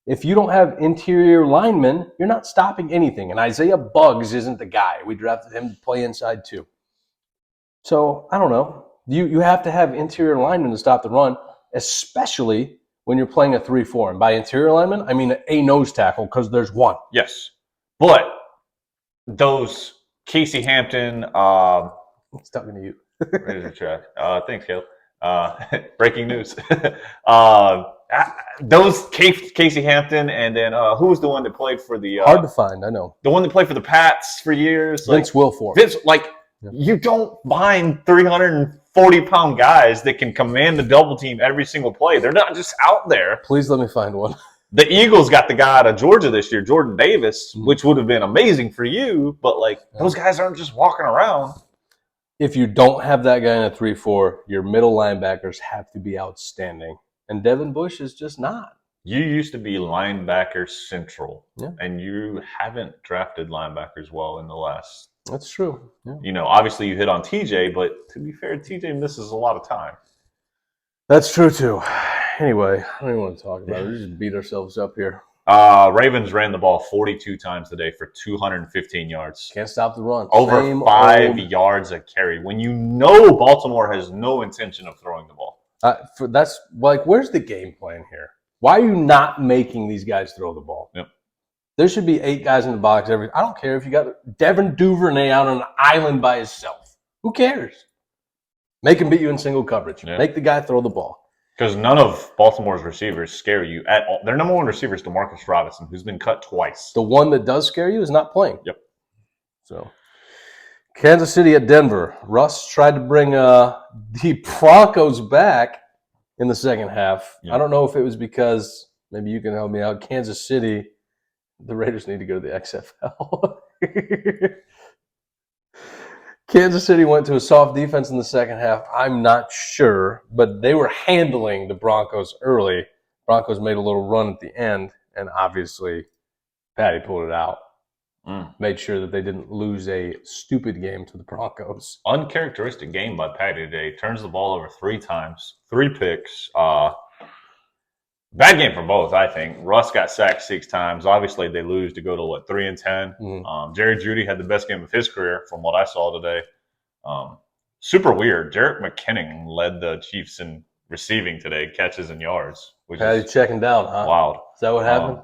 If you don't have interior linemen, you're not stopping anything. And Isaiah Buggs isn't the guy. We drafted him to play inside too. So, I don't know. You have to have interior linemen to stop the run, especially when you're playing a 3-4. And by interior lineman, I mean a nose tackle because there's one. Yes. But those Casey Hampton It's talking to you. Thanks, Caleb. Breaking news. Those Casey Hampton, and then who was the one that played for the hard to find? I know the one that played for the Pats for years. Vince Wilfork. You don't find 340-pound guys that can command the double team every single play. They're not just out there. Please let me find one. The Eagles got the guy out of Georgia this year, Jordan Davis, which would have been amazing for you, but those guys aren't just walking around. If you don't have that guy in a 3-4, your middle linebackers have to be outstanding. And Devin Bush is just not. You used to be linebacker central, yeah. And you haven't drafted linebackers well in the last. That's true. Yeah. Obviously you hit on TJ, but to be fair, TJ misses a lot of time. That's true too. Anyway, I don't even want to talk about it. We just beat ourselves up here. Ravens ran the ball 42 times today for 215 yards. Can't stop the run. Over 5 yards a carry. When you know Baltimore has no intention of throwing the ball. That's where's the game plan here? Why are you not making these guys throw the ball? Yep. There should be 8 guys in the box. I don't care if you got Devin Duvernay out on an island by himself. Who cares? Make him beat you in single coverage. Yeah. Make the guy throw the ball. Because none of Baltimore's receivers scare you at all. Their number one receiver is DeMarcus Robinson, who's been cut twice. The one that does scare you is not playing. Yep. So, Kansas City at Denver. Russ tried to bring the Broncos back in the second half. Yep. I don't know if it was because, maybe you can help me out, Kansas City, the Raiders need to go to the XFL. Kansas City went to a soft defense in the second half. I'm not sure, but they were handling the Broncos early. Broncos made a little run at the end, and obviously Patty pulled it out. Made sure that they didn't lose a stupid game to the Broncos. Uncharacteristic game by Patty today. Turns the ball over 3 times, 3 picks. Bad game for both, I think. Russ got sacked 6 times. Obviously, they lose to go to, 3-10. Mm-hmm. Jerry Jeudy had the best game of his career from what I saw today. Super weird. Jerick McKinnon led the Chiefs in receiving today, catches and yards. Patty checking down, huh? Wild. Is that what happened?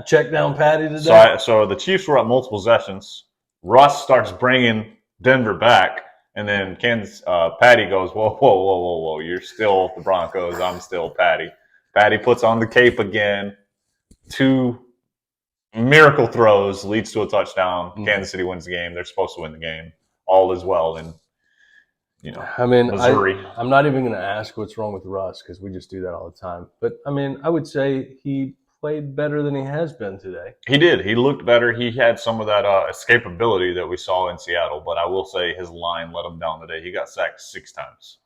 Check down Patty today? So the Chiefs were up multiple possessions. Russ starts bringing Denver back, and then Patty goes, whoa. You're still the Broncos. I'm still Patty. Patty puts on the cape again. 2 miracle throws leads to a touchdown. Mm-hmm. Kansas City wins the game. They're supposed to win the game. All is well in, Missouri. I'm not even going to ask what's wrong with Russ because we just do that all the time. But, I would say he played better than he has been today. He did. He looked better. He had some of that escapability that we saw in Seattle. But I will say his line let him down today. He got sacked 6 times.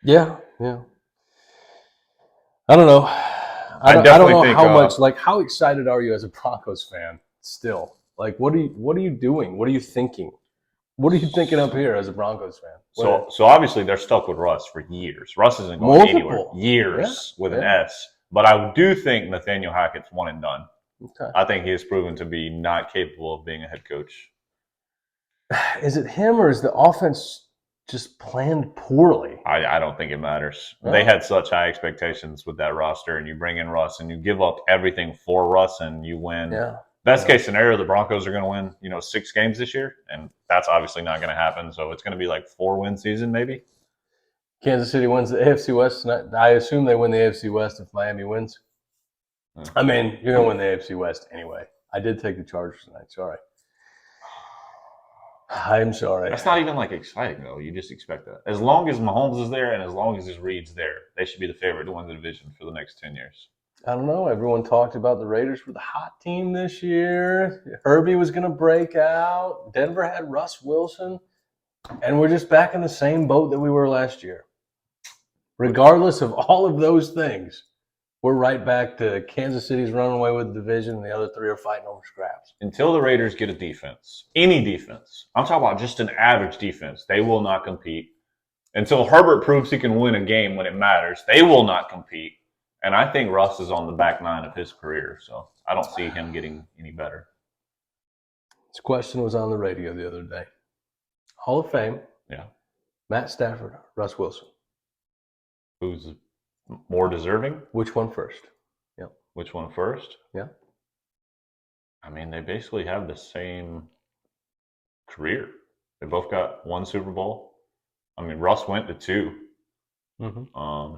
Yeah. I don't know. I don't know how much. How excited are you as a Broncos fan? Still, what are you doing? What are you thinking? What are you thinking up here as a Broncos fan? So obviously they're stuck with Russ for years. Russ isn't going anywhere. Years with an S. But I do think Nathaniel Hackett's one and done. Okay. I think he has proven to be not capable of being a head coach. Is it him or is the offense just planned poorly? I don't think it matters. Oh. They had such high expectations with that roster, and you bring in Russ, and you give up everything for Russ, and you win. Yeah. Best case scenario, the Broncos are going to win, 6 games this year, and that's obviously not going to happen. So it's going to be 4-win season, maybe. Kansas City wins the AFC West. I assume they win the AFC West if Miami wins. You're going to win the AFC West anyway. I did take the Chargers tonight. Sorry. I'm sorry. That's not even exciting though. You just expect that. As long as Mahomes is there and as long as his Reed's there, they should be the favorite to win the division for the next 10 years. I don't know. Everyone talked about the Raiders were the hot team this year. Herbie was going to break out. Denver had Russ Wilson. And we're just back in the same boat that we were last year. Regardless of all of those things, we're right back to Kansas City's running away with the division, and the other 3 are fighting over scraps. Until the Raiders get a defense, any defense, I'm talking about just an average defense, they will not compete. Until Herbert proves he can win a game when it matters, they will not compete. And I think Russ is on the back 9 of his career, so I don't see him getting any better. This question was on the radio the other day. Hall of Fame. Yeah. Matt Stafford, Russ Wilson. Who's more deserving? Which one first? Yeah. Which one first? Yeah. They basically have the same career. They both got 1 Super Bowl. Russ went to 2. Mm-hmm.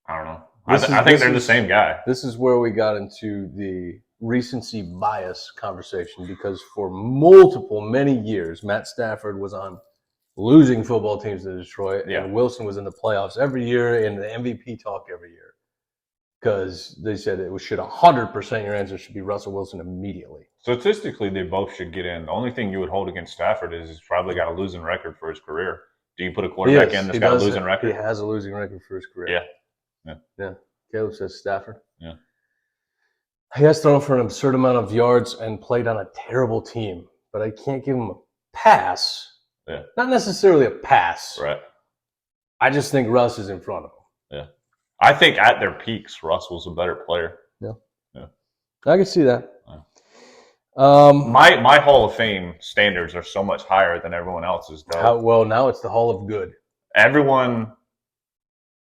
I don't know. I think they're the same guy. This is where we got into the recency bias conversation because for many years, Matt Stafford was on losing football teams in Detroit, and Wilson was in the playoffs every year and the MVP talk every year. Because they said it should 100% your answer should be Russell Wilson immediately. Statistically, they both should get in. The only thing you would hold against Stafford is he's probably got a losing record for his career. Do you put a quarterback in that's got a losing record? He has a losing record for his career. Yeah. Caleb says Stafford. Yeah. He has thrown for an absurd amount of yards and played on a terrible team, but I can't give him a pass. Yeah. Not necessarily a pass. Right. I just think Russ is in front of him. Yeah. I think at their peaks, Russ was a better player. Yeah. I can see that. My Hall of Fame standards are so much higher than everyone else's, though. Well, now it's the Hall of Good. Everyone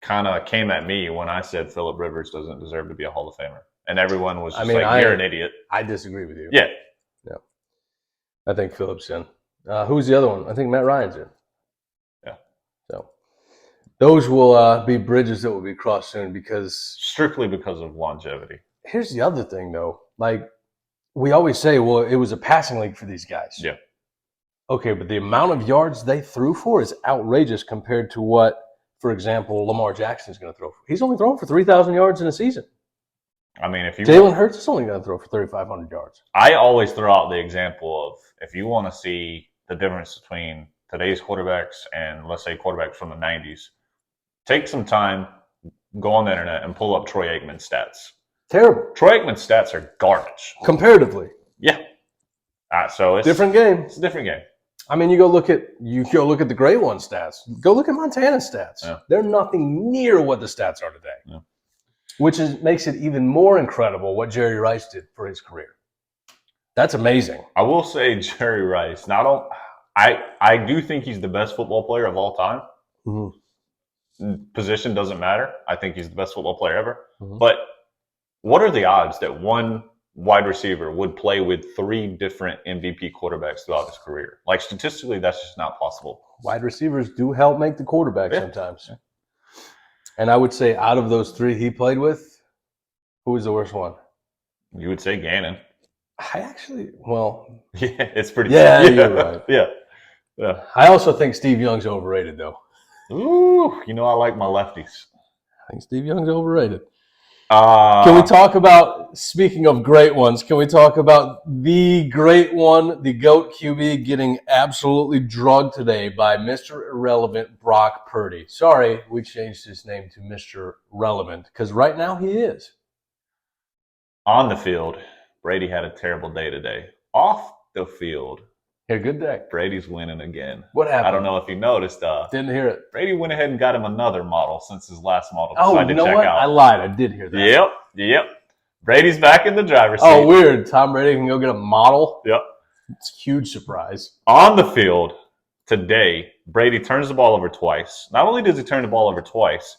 kind of came at me when I said Phillip Rivers doesn't deserve to be a Hall of Famer. And everyone was just you're an idiot. I disagree with you. Yeah. I think Phillip's in. Who's the other one? I think Matt Ryan's in. Yeah. So those will be bridges that will be crossed soon strictly because of longevity. Here's the other thing, though. Like we always say, well, it was a passing league for these guys. Yeah. Okay, but the amount of yards they threw for is outrageous compared to what, for example, Lamar Jackson is going to throw for. He's only thrown for 3,000 yards in a season. I mean, if you Jalen Hurts is only going to throw for 3,500 yards. I always throw out the example of if you want to see the difference between today's quarterbacks and, let's say, quarterbacks from the 90s, take some time, go on the internet, and pull up Troy Aikman's stats. Terrible. Troy Aikman's stats are garbage. Comparatively. Yeah. So it's different game. It's a different game. I mean, you go look at the Great One stats. Go look at Montana's stats. Yeah. They're nothing near what the stats are today. Yeah. Which makes it even more incredible what Jerry Rice did for his career. That's amazing. I will say Jerry Rice. I do think he's the best football player of all time. Mm-hmm. Position doesn't matter. I think he's the best football player ever. Mm-hmm. But what are the odds that one wide receiver would play with 3 different MVP quarterbacks throughout his career? Like statistically, that's just not possible. Wide receivers do help make the quarterback sometimes. Yeah. And I would say out of those 3 he played with, who was the worst one? You would say Gannon. Yeah, it's pretty. Yeah, you're right. Yeah. I also think Steve Young's overrated, though. Ooh, I like my lefties. I think Steve Young's overrated. Can we talk about, speaking of great ones, can we talk about the great one, the GOAT QB getting absolutely drugged today by Mr. Irrelevant Brock Purdy? Sorry, we changed his name to Mr. Relevant because right now he is. On the field, Brady had a terrible day today. Off the field, a good day. Brady's winning again. What happened? I don't know if you noticed. Didn't hear it. Brady went ahead and got him another model since his last model. You know what? I lied. I did hear that. Yep. Brady's back in the driver's seat. Oh, weird. Tom Brady can go get a model? Yep. It's a huge surprise. On the field today, Brady turns the ball over twice. Not only does he turn the ball over twice,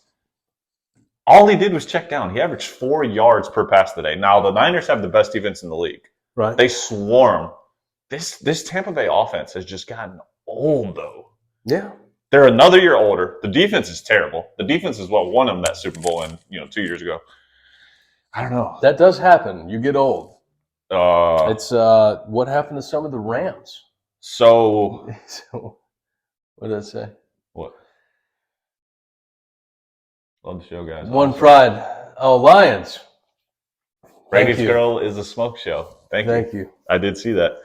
all he did was check down. He averaged 4 yards per pass today. Now, the Niners have the best defense in the league. Right. They swarm. This Tampa Bay offense has just gotten old, though. Yeah. They're another year older. The defense is terrible. The defense is what won them that Super Bowl 2 years ago. I don't know. That does happen. You get old. It's what happened to some of the Rams. So what did I say? What? Love the show, guys. One pride. Oh, Lions. Brady's girl is a smoke show. Thank you. I did see that.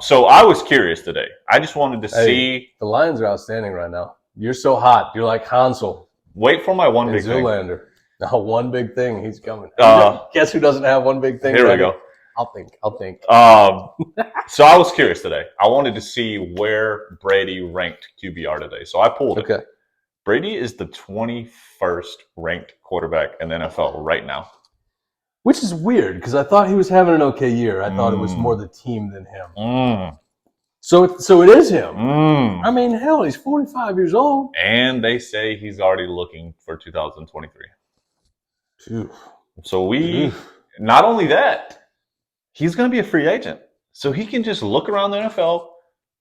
So I was curious today. I just wanted to see. The Lions are outstanding right now. You're so hot. You're like Hansel. Wait for my one big thing. Zoolander. No, one big thing. He's coming. Guess who doesn't have one big thing? Here we go. I'll think. So I was curious today. I wanted to see where Brady ranked QBR today. So I pulled it. Okay. Brady is the 21st ranked quarterback in the NFL right now. Which is weird because I thought he was having an okay year. I thought it was more the team than him. So it is him. I mean, hell, he's 45 years old. And they say he's already looking for 2023. Oof. So not only that, he's going to be a free agent. So he can just look around the NFL,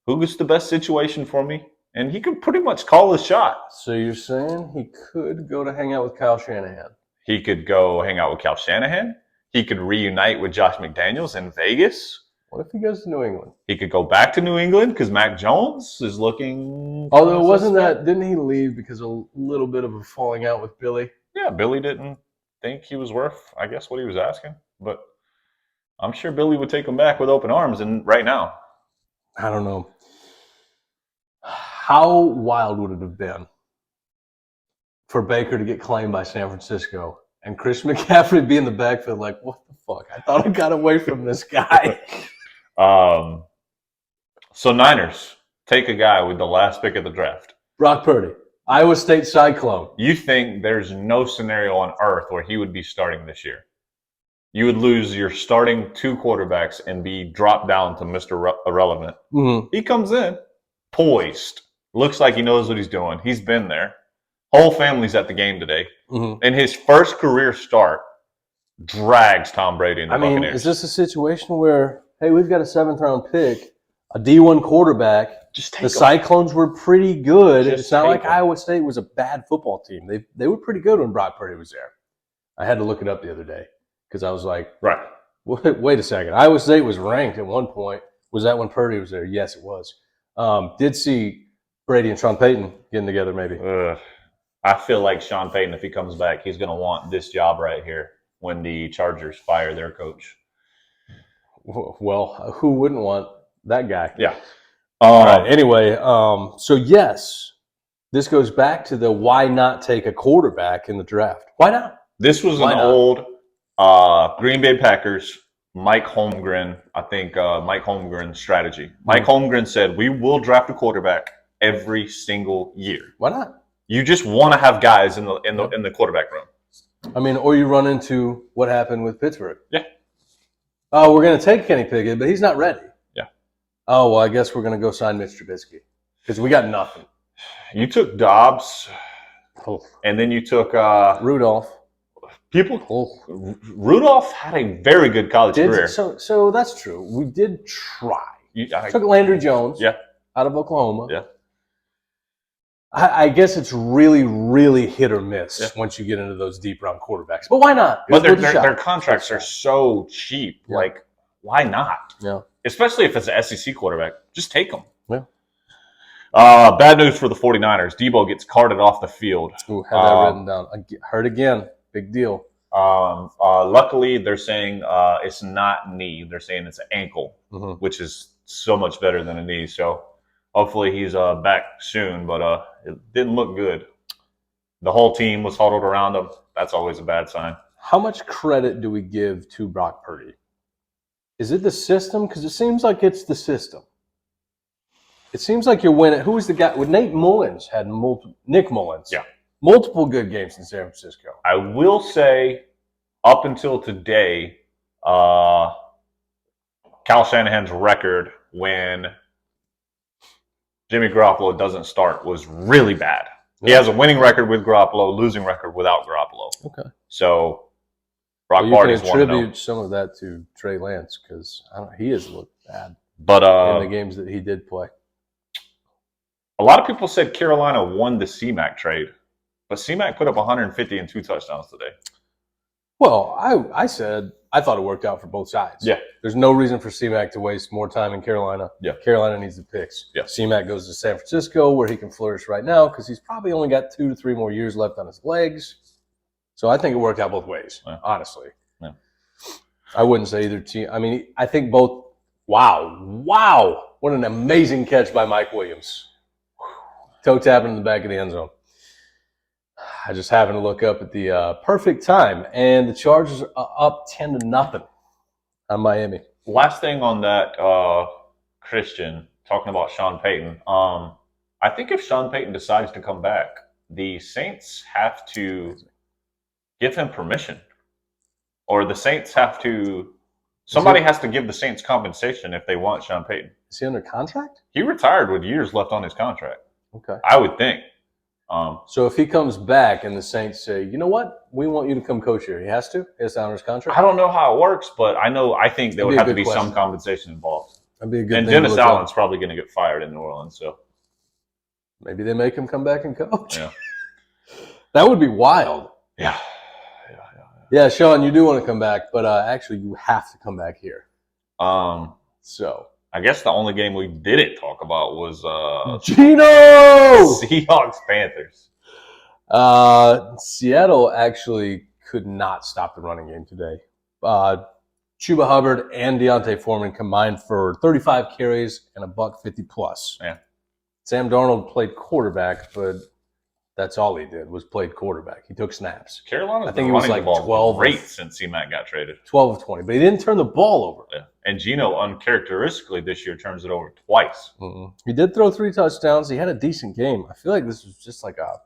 who's the best situation for me, and he could pretty much call his shot. So you're saying he could go to hang out with Kyle Shanahan? He could go hang out with Kyle Shanahan. He could reunite with Josh McDaniels in Vegas. What if he goes to New England? He could go back to New England because Mac Jones is looking. Although it wasn't that, didn't he leave because of a little bit of a falling out with Billy? Yeah, Billy didn't think he was worth, I guess, what he was asking. But I'm sure Billy would take him back with open arms. And right now, I don't know. How wild would it have been for Baker to get claimed by San Francisco and Chris McCaffrey be in the backfield like, what the fuck? I thought I got away from this guy. So Niners take a guy with the last pick of the draft. Brock Purdy, Iowa State Cyclone. You think there's no scenario on earth where he would be starting this year? You would lose your starting 2 quarterbacks and be dropped down to Mr. Irrelevant. Mm-hmm. He comes in poised. Looks like he knows what he's doing. He's been there. Whole family's at the game today. Mm-hmm. And his first career start drags Tom Brady in the Buccaneers. Is this a situation where, hey, we've got a 7th-round pick, a D1 quarterback. Just take the him. Cyclones were pretty good. Just It's not take like him. Iowa State was a bad football team. They were pretty good when Brock Purdy was there. I had to look it up the other day because I was like, Right. wait a second. Iowa State was ranked at one point. Was that when Purdy was there? Yes, it was. Did see Brady and Sean Payton getting together maybe. I feel like Sean Payton, if he comes back, he's going to want this job right here when the Chargers fire their coach. Well, who wouldn't want that guy? Yeah. All right. Anyway, so yes, this goes back to the why not take a quarterback in the draft? Why not? This was Why an not? old Green Bay Packers, Mike Holmgren, I think Mike Holmgren strategy. Mike Holmgren said, we will draft a quarterback every single year. Why not? You just want to have guys in the quarterback room. I mean, or you run into what happened with Pittsburgh. Yeah. Oh, we're going to take Kenny Pickett, but he's not ready. Yeah. Oh, well, I guess we're going to go sign Mitch Trubisky because we got nothing. You took Dobbs, Oh. and then you took Rudolph. Rudolph had a very good college career. So that's true. We did try. I Took Landry Jones Yeah. out of Oklahoma. Yeah. I guess it's really, really hit or miss once you get into those deep round quarterbacks. But why not? But It's worth a shot. their contracts are so cheap. Yeah. Like, why not? Yeah. Especially if it's an SEC quarterback. Just take them. Yeah. Bad news for the 49ers. Debo gets carted off the field. Ooh, had that written down. Hurt again. Big deal. Luckily, they're saying it's not knee. They're saying it's an ankle, which is so much better than a knee. So hopefully he's back soon, but it didn't look good. The whole team was huddled around him. That's always a bad sign. How much credit do we give to Brock Purdy? Is it the system? Because it seems like it's the system. It seems like you're winning. Who was the guy? Well, Nate Mullins had Nick Mullins. Yeah. Multiple good games in San Francisco. I will say, up until today, Cal Shanahan's record when Jimmy Garoppolo doesn't start was really bad. He has a winning record with Garoppolo, losing record without Garoppolo. Okay. So Brock Well, you Purdy's can 1-0. attribute some of that to Trey Lance because he has looked bad But in the games that he did play. a lot of people said Carolina won the C-Mac trade, but C-Mac put up 150 and 2 touchdowns today. Well, I said I thought it worked out for both sides. Yeah. There's no reason for C-Mac to waste more time in Carolina. Yeah. Carolina needs the picks. Yeah. C-Mac goes to San Francisco where he can flourish right now because he's probably only got 2 to 3 more years left on his legs. So I think it worked out both ways, honestly. Yeah. I wouldn't say either team. I mean, I think both. Wow. What an amazing catch by Mike Williams. Toe tapping in the back of the end zone. I just happened to look up at the perfect time, and the Chargers are up 10-0 on Miami. Last thing on that, Christian, talking about Sean Payton. I think if Sean Payton decides to come back, the Saints have to give him permission. Or the Saints have to – somebody has to give the Saints compensation if they want Sean Payton. Is he under contract? He retired with years left on his contract, Okay. I would think. So if he comes back and the Saints say, you know what, we want you to come coach here, he has to? He has to honor his contract? I don't know how it works, but I think there would have to be some question. compensation involved. That'd be a good And thing to Dennis look up. Allen's probably going to get fired in New Orleans. So Maybe they make him come back and coach. Yeah. That would be wild. Yeah. Yeah, Sean, you do want to come back, but actually you have to come back here. So I guess the only game we didn't talk about was Gino! Seahawks Panthers. Seattle actually could not stop the running game today. Chuba Hubbard and Deontay Foreman combined for 35 carries and a $150 plus. Yeah. Sam Darnold played quarterback, but that's all he did was played quarterback. He took snaps. Carolina's I think he was like 12 great since C-Mac got traded. 12 of 20, but he didn't turn the ball over. Yeah. And Gino, uncharacteristically this year, turns it over twice. Mm-mm. He did throw 3 touchdowns. He had a decent game. I feel like this was just like a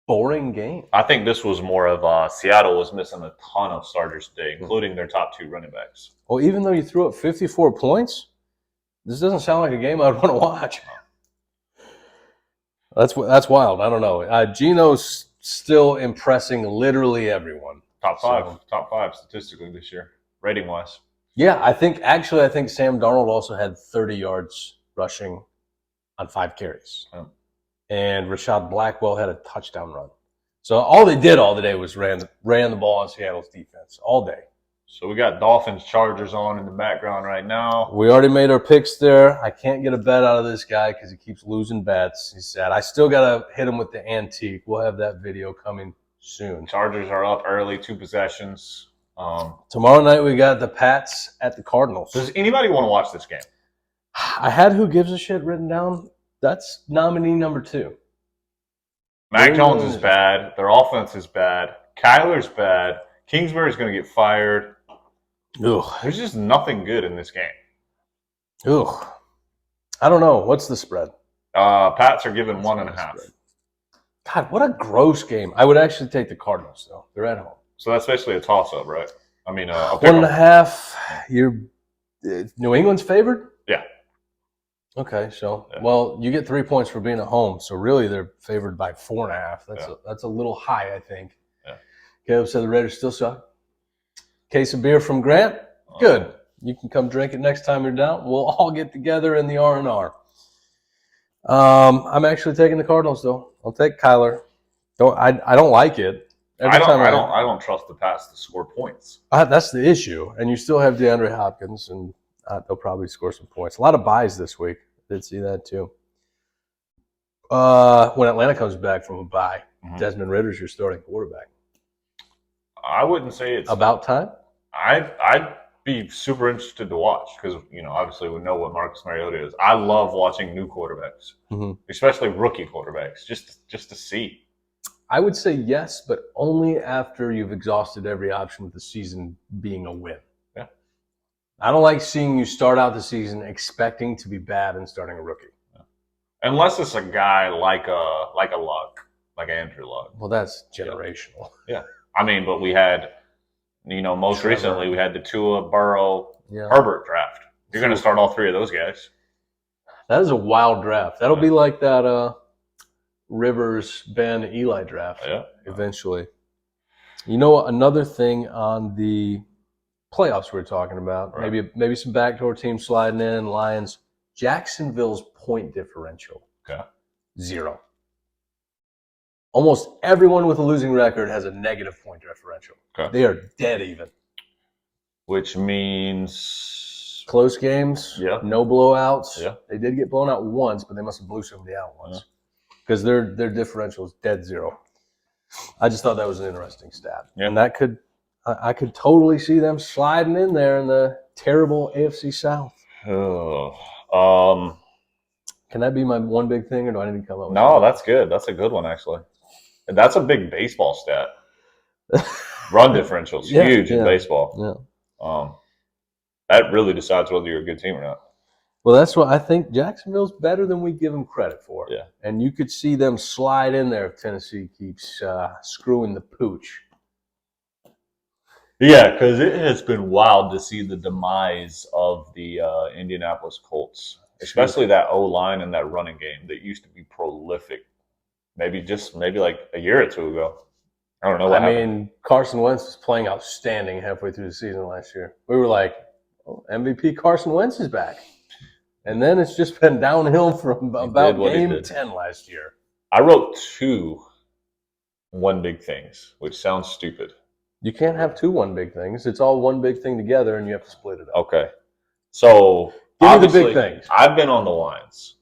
boring game. I think this was more of Seattle was missing a ton of starters today, including their top 2 running backs. Well, even though you threw up 54 points, this doesn't sound like a game I'd want to watch. That's wild. I don't know. Gino's still impressing literally everyone. Top five statistically this year, rating wise. Yeah, I think Sam Darnold also had 30 yards rushing on 5 carries. Oh. And Rashad Blackwell had a touchdown run. So all they did all the day was ran the ball on Seattle's defense all day. So we got Dolphins Chargers on in the background right now. We already made our picks there. I can't get a bet out of this guy because he keeps losing bets. He said, I still got to hit him with the antique. We'll have that video coming soon. Chargers are up early, 2 possessions. Tomorrow night we got the Pats at the Cardinals. Does anybody want to watch this game? I had Who Gives a Shit written down. That's nominee number 2. Mac Jones is bad. Their offense is bad. Kyler's bad. Kingsbury's going to get fired. Ugh. There's just nothing good in this game. Ugh. I don't know. What's the spread? Pats are given 1.5. God, what a gross game. I would actually take the Cardinals, though. They're at home. So that's basically a toss-up, right? I mean, 1.5. You're New England's favored? Yeah. Okay, so well, you get 3 points for being at home. So really, they're favored by 4.5. That's a little high, I think. Yeah. Caleb said the Raiders still suck. Case of beer from Grant. Good. You can come drink it next time you're down. We'll all get together in the R&R. I'm actually taking the Cardinals, though. I'll take Kyler. I don't like it. I don't trust the Pats to score points. That's the issue. And you still have DeAndre Hopkins, and they'll probably score some points. A lot of buys this week. Did see that too. When Atlanta comes back from a bye, Desmond Ritter's your starting quarterback. I wouldn't say it's about time. I'd be super interested to watch because obviously we know what Marcus Mariota is. I love watching new quarterbacks, especially rookie quarterbacks, just to see. I would say yes, but only after you've exhausted every option with the season being a win. Yeah, I don't like seeing you start out the season expecting to be bad and starting a rookie. Yeah. Unless it's a guy like a Luck, like Andrew Luck. Well, that's generational. Yeah. I mean, but we had, most recently we had the Tua, Burrow, Herbert draft. You're going to start all 3 of those guys. That is a wild draft. That'll be like that Rivers, Ben, Eli draft eventually. Another thing on the playoffs we were talking about, maybe some backdoor teams sliding in, Lions, Jacksonville's point differential. Okay. 0. Almost everyone with a losing record has a negative point differential. Okay. They are dead even. Which means close games, no blowouts. Yeah. They did get blown out once, but they must have blew somebody out once because their differential is dead 0. I just thought that was an interesting stat. Yeah. And I could totally see them sliding in there in the terrible AFC South. Can that be my one big thing, or do I need to come up with No, that's good. That's a good one, actually. That's a big baseball stat. Run differential is huge in baseball. Yeah. That really decides whether you're a good team or not. Well, that's what I think. Jacksonville's better than we give them credit for. Yeah. And you could see them slide in there if Tennessee keeps screwing the pooch. Yeah, because it has been wild to see the demise of the Indianapolis Colts, especially that O-line and that running game that used to be prolific. Maybe like a year or 2 ago. I don't know what happened. I mean, Carson Wentz was playing outstanding halfway through the season last year. We were like, MVP Carson Wentz is back. And then it's just been downhill from about game 10 last year. I wrote 2 one big things, which sounds stupid. You can't have 2 one big things. It's all one big thing together, and you have to split it up. Okay. So, give me the big things. I've been on the Lions.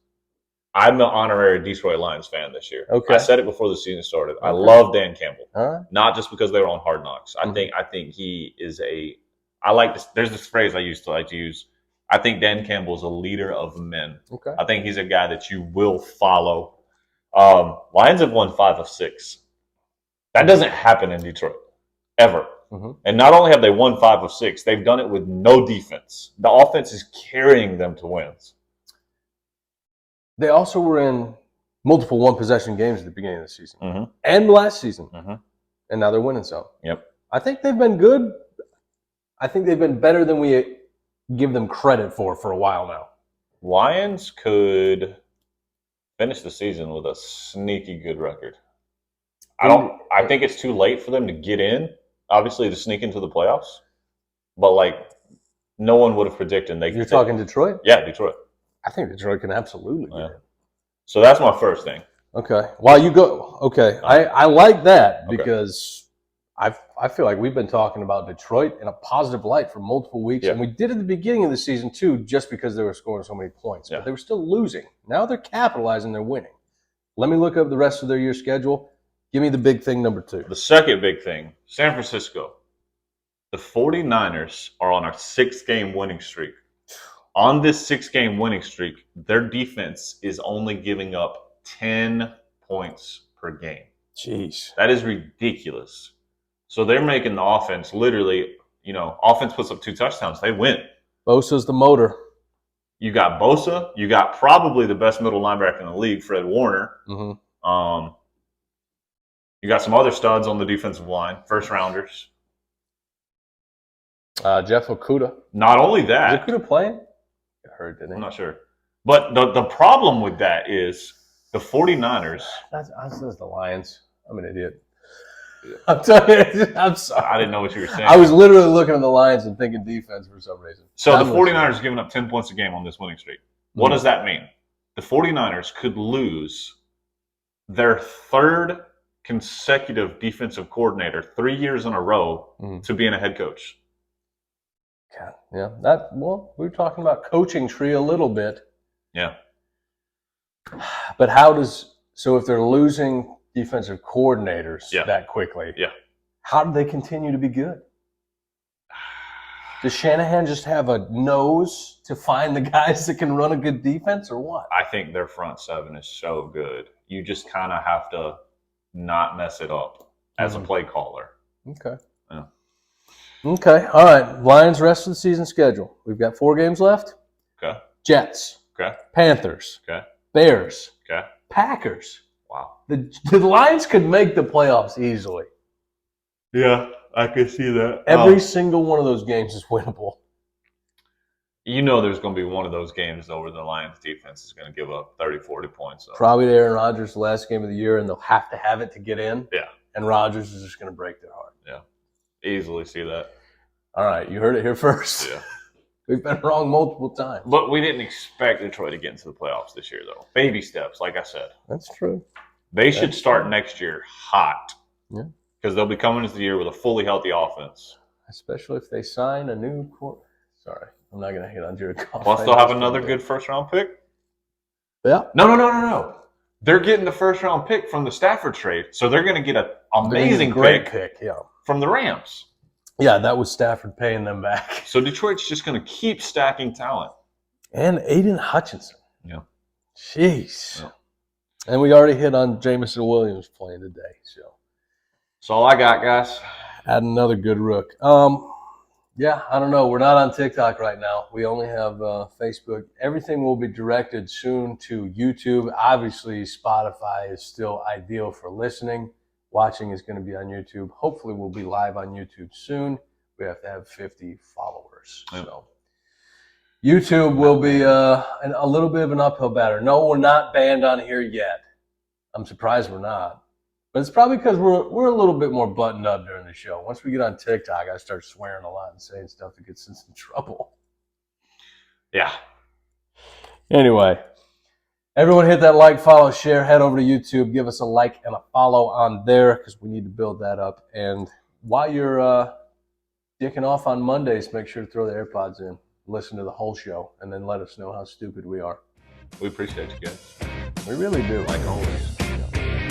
I'm an honorary Detroit Lions fan this year. Okay. I said it before the season started. Okay. I love Dan Campbell. Right. Not just because they were on Hard Knocks. I think he is I like this. There's this phrase I used to like to use. I think Dan Campbell is a leader of men. Okay. I think he's a guy that you will follow. Lions have won 5 of 6. That doesn't happen in Detroit, ever. Mm-hmm. And not only have they won 5 of 6, they've done it with no defense. The offense is carrying them to wins. They also were in multiple one-possession games at the beginning of the season and last season. And now they're winning some. Yep. I think they've been good. I think they've been better than we give them credit for a while now. Lions could finish the season with a sneaky good record. I think it's too late for them to get in, obviously, to sneak into the playoffs. But, no one would have predicted they could. You're talking Detroit? Yeah, Detroit. I think Detroit can absolutely get in. So that's my first thing. Okay. While you go, okay. I like that because I feel like we've been talking about Detroit in a positive light for multiple weeks. Yeah. And we did at the beginning of the season, too, just because they were scoring so many points. Yeah. But they were still losing. Now they're capitalizing. They're winning. Let me look up the rest of their year schedule. Give me the big thing, number 2. The second big thing, San Francisco. The 49ers are on a 6-game winning streak. On this 6-game winning streak, their defense is only giving up 10 points per game. Jeez. That is ridiculous. So they're making the offense literally, offense puts up 2 touchdowns. They win. Bosa's the motor. You got Bosa. You got probably the best middle linebacker in the league, Fred Warner. Mm-hmm. You got some other studs on the defensive line, first-rounders. Jeff Okudah. Not only that. Is Okudah playing? Got hurt, didn't he? I'm not sure. But the problem with that is the 49ers. That's the Lions. I'm an idiot. I'm telling you, I'm sorry. I didn't know what you were saying. I was literally looking at the Lions and thinking defense for some reason. So the 49ers giving up 10 points a game on this winning streak. What does that mean? The 49ers could lose their 3rd consecutive defensive coordinator 3 years in a row to being a head coach. Yeah. We were talking about coaching tree a little bit. Yeah. But so if they're losing defensive coordinators that quickly, how do they continue to be good? Does Shanahan just have a nose to find the guys that can run a good defense or what? I think their front 7 is so good. You just kind of have to not mess it up as a play caller. Okay. Yeah. Okay. All right. Lions rest of the season schedule. We've got 4 games left. Okay. Jets. Okay. Panthers. Okay. Bears. Okay. Packers. Wow. The Lions could make the playoffs easily. Yeah, I could see that. Every single one of those games is winnable. There's going to be one of those games, though, where the Lions defense is going to give up 30, 40 points. So. Probably Aaron Rodgers, the last game of the year, and they'll have to have it to get in. Yeah. And Rodgers is just going to break their heart. Yeah. Easily see that. All right. You heard it here first. Yeah. We've been wrong multiple times. But we didn't expect Detroit to get into the playoffs this year, though. Baby steps, like I said. That's true. They should start next year hot. Yeah. Because they'll be coming into the year with a fully healthy offense. Especially if they sign a new Sorry. I'm not going to hit on Jared Goff. Plus, they'll have another good first-round pick. Yeah. No. They're getting the first-round pick from the Stafford trade, so they're going to get an amazing pick from the Rams. Yeah, that was Stafford paying them back. So Detroit's just going to keep stacking talent. And Aiden Hutchinson. Yeah. Jeez. Yeah. And we already hit on Jameson Williams playing today. So that's all I got, guys. Add another good rook. Yeah, I don't know. We're not on TikTok right now. We only have Facebook. Everything will be directed soon to YouTube. Obviously, Spotify is still ideal for listening. Watching is going to be on YouTube. Hopefully, we'll be live on YouTube soon. We have to have 50 followers. Yep. So YouTube will be a little bit of an uphill battle. No, we're not banned on here yet. I'm surprised we're not. But it's probably because we're a little bit more buttoned up during the show. Once we get on TikTok, I start swearing a lot and saying stuff that gets us in trouble. Yeah. Anyway, everyone hit that like, follow, share. Head over to YouTube. Give us a like and a follow on there because we need to build that up. And while you're dicking off on Mondays, make sure to throw the AirPods in, listen to the whole show, and then let us know how stupid we are. We appreciate you guys. We really do. Like always. Yeah.